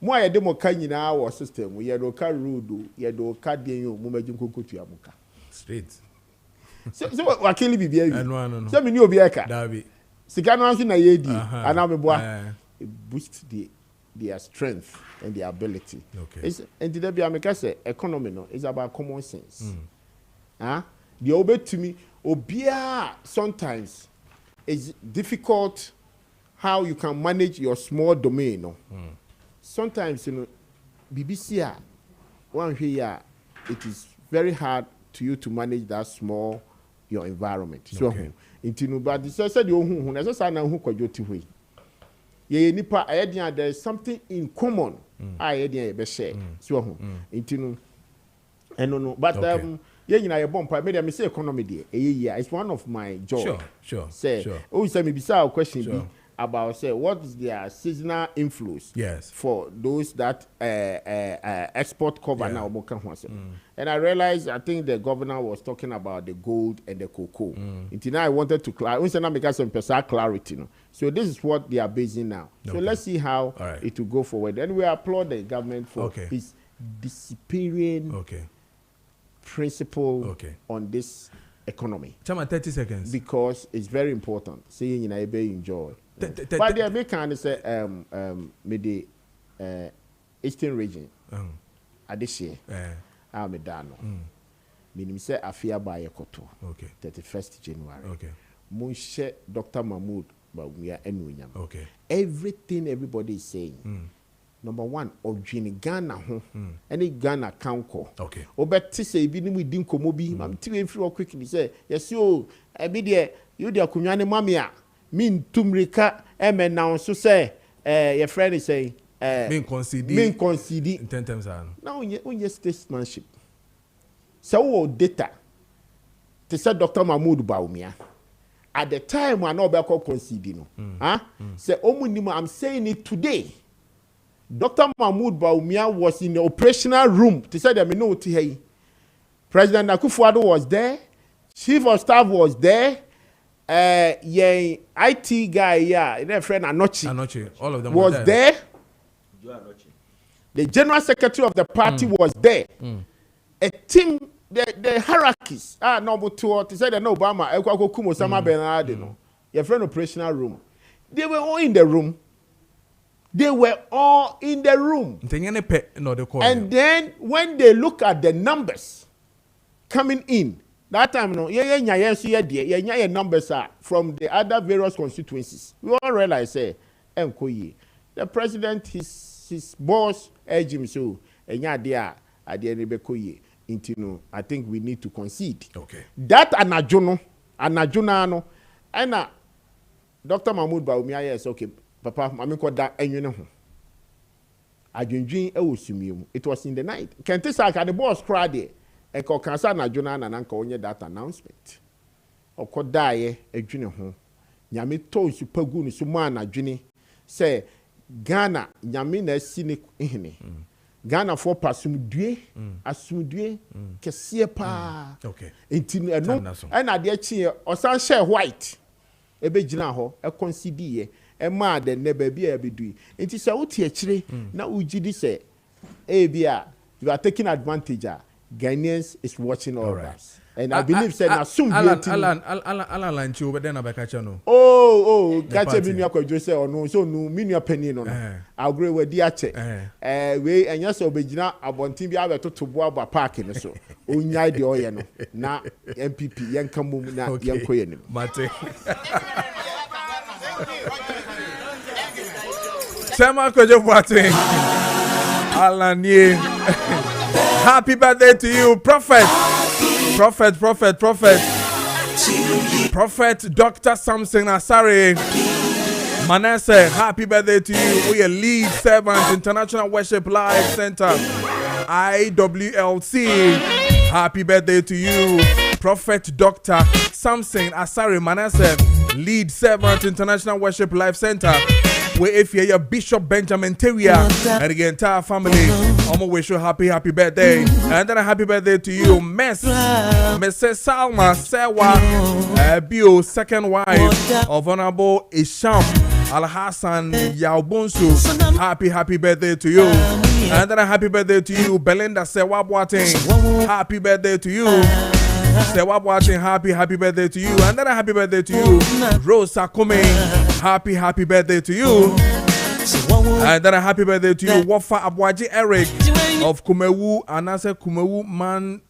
more a demo in our system, we had Oka Rudu, you had Oka Dino, Mumajum Kukutuamuka. Straight. So what can be beer? No. So many Obiaka. Davi. Sikana in a yedi, and I'm a boy. It boosts their strength and their ability. Okay. And the Biameka economy no is about common sense. The obey to me. Obia sometimes it's difficult how you can manage your small domain. No? Sometimes, BBC, one here, it is very hard to you to manage that small your environment. Okay. So, but this said there is something in common. But say economy it's one of my jobs. Sure. Oh, say maybe a question about say what is their seasonal inflows for those that export cover now. And I realized I think the governor was talking about the gold and the cocoa. Until I wanted to clarity. So this is what they are basing now. So let's see how it will go forward. And we applaud the government for its disciplinarian principle on this economy. Chama 30 seconds. Because it's very important. Saying enjoy. But the American say maybe Eastern region. This year. I'm a dano. Meaning say afia by koto. 31st January. Monshe Dr. Mahmoud Bawumia Enunyam. Everything everybody is saying. Number one, Ojini Ghana home. Any Ghana council. Obeti say bi ni we din komobi. Mam ti free quickly say yes you be there you there kunwane mamia. Min tumrika eme now so say your friend is saying min concede in 10 times now on statesmanship. So data. They said Dr. Mahmoud Bawumia. At the time when no be concede no. Say I'm saying it today. Dr. Mahmoud Bawumia was in the operational room. They said that no hey. President Akufo-Addo was there. Chief of Staff was there. IT guy, their friend Anochi. All of them was there. The General Secretary of the party was there. A team, the hierarchies. Number two, they said that no Obama, Osama bin Laden. Your friend operational room. They were all in the room. And then when they look at the numbers coming in, that time numbers are from the other various constituencies. We all realize the president, his boss urged him so I think we need to concede. That anajono and Dr. Mahmoud Bawumia yes Papa, mami ko da enwene ho. Adwendwen e wosumiemu. It was in the night. Kente saka the boss cried there. E ko kansa na jona na nanka onye that announcement. Okoda ye adwene ho. Nyame to su pagu ni su ma na dwene. Say Ghana nyame na sine ehene. Ghana for pasumdue, asumdue kese pa. Enti no and ade chi osan share white. Ebe gina ho e consider ye. Emma de neba bia bedui enti se wo tie kire na ugidi se ebia you are taking advantage Ghanaians is watching all of us. And I believe said na soon Alan Lancho but then abeka no. Catch me nua Kojo say ono so no me nua penny no. Agree we di ache. We enya so obegina abontin bi abetoto bo aba park ni so. Onyai de oye no. Na MPP yenka mum na yenko ye nim. Mate. Sema Kojo Boateng. Alan ye. Happy birthday to you, Prophet Dr. Samson Asare Manasseh. Happy birthday to you. We are lead servant, International Worship Live Center, IWLC. Happy birthday to you, Prophet Dr. Samson Asare Manasseh, lead servant, International Worship Live Center. We if you're Bishop Benjamin Teria and the entire family, I'm gonna wish you happy birthday. And then a happy birthday to you, Mrs. Salma Sewa Bio, second wife of Honorable Isham Al Hassan Yaubunsu. Happy birthday to you. And then a happy birthday to you, Belinda Sewa Boateng. Happy birthday to you. Sewa Boateng, happy birthday to you. And then a happy birthday to you, Rose Sakome. Happy birthday to you. And then a happy birthday to you, Wafa Abwaji Eric of Kumewu, and I said Kumewu Man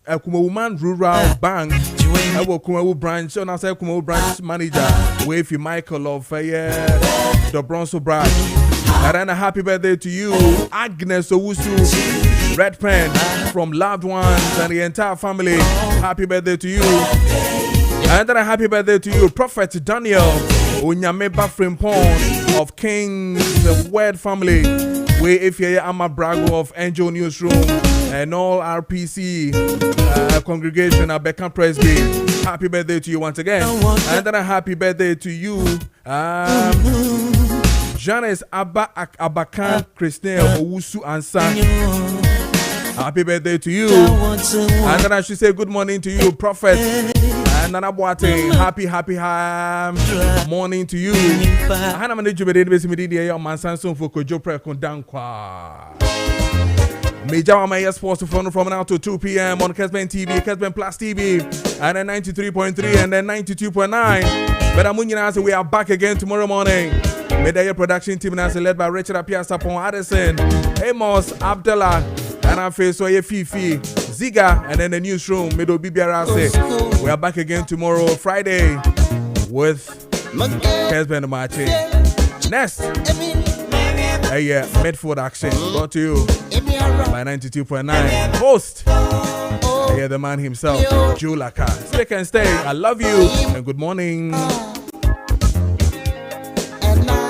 Rural Bank. I will Kumewu branch, and I said Kumewu branch manager, Wavy Michael of the Bronzo branch. And then a happy birthday to you, Agnes Owusu, Red Pen from loved ones and the entire family. Happy birthday to you. And then a happy birthday to you, Prophet Daniel Onyameba Frimpong of King's Word family. We if you're Amma Brago of Angel Newsroom and all RPC congregation at Beckham Presby. Happy birthday to you once again. And then a happy birthday to you, Janice Abakan Christine Owusu Ansa. Happy birthday to you. And then I should say good morning to you, Prophet. And Nana Boateng, happy morning to you. I am going to be able to Sanson for Kojo Preko Dankwah. Major Maya Sports from now to 2 p.m. on Kessben TV, Kessben Plus TV, and then 93.3 and then 92.9. But I'm we are back again tomorrow morning. Media production team is led by Richard Apia Sapon Addison, Amos Abdullah, and I face Fifi, Ziga, and then the newsroom, Middle BBRC. We are back again tomorrow, Friday, with Kessben and Maakye. Next, Medford Action, brought to you by 92.9. Host, the man himself, Joe Laka. Stay and stay. I love you, and good morning.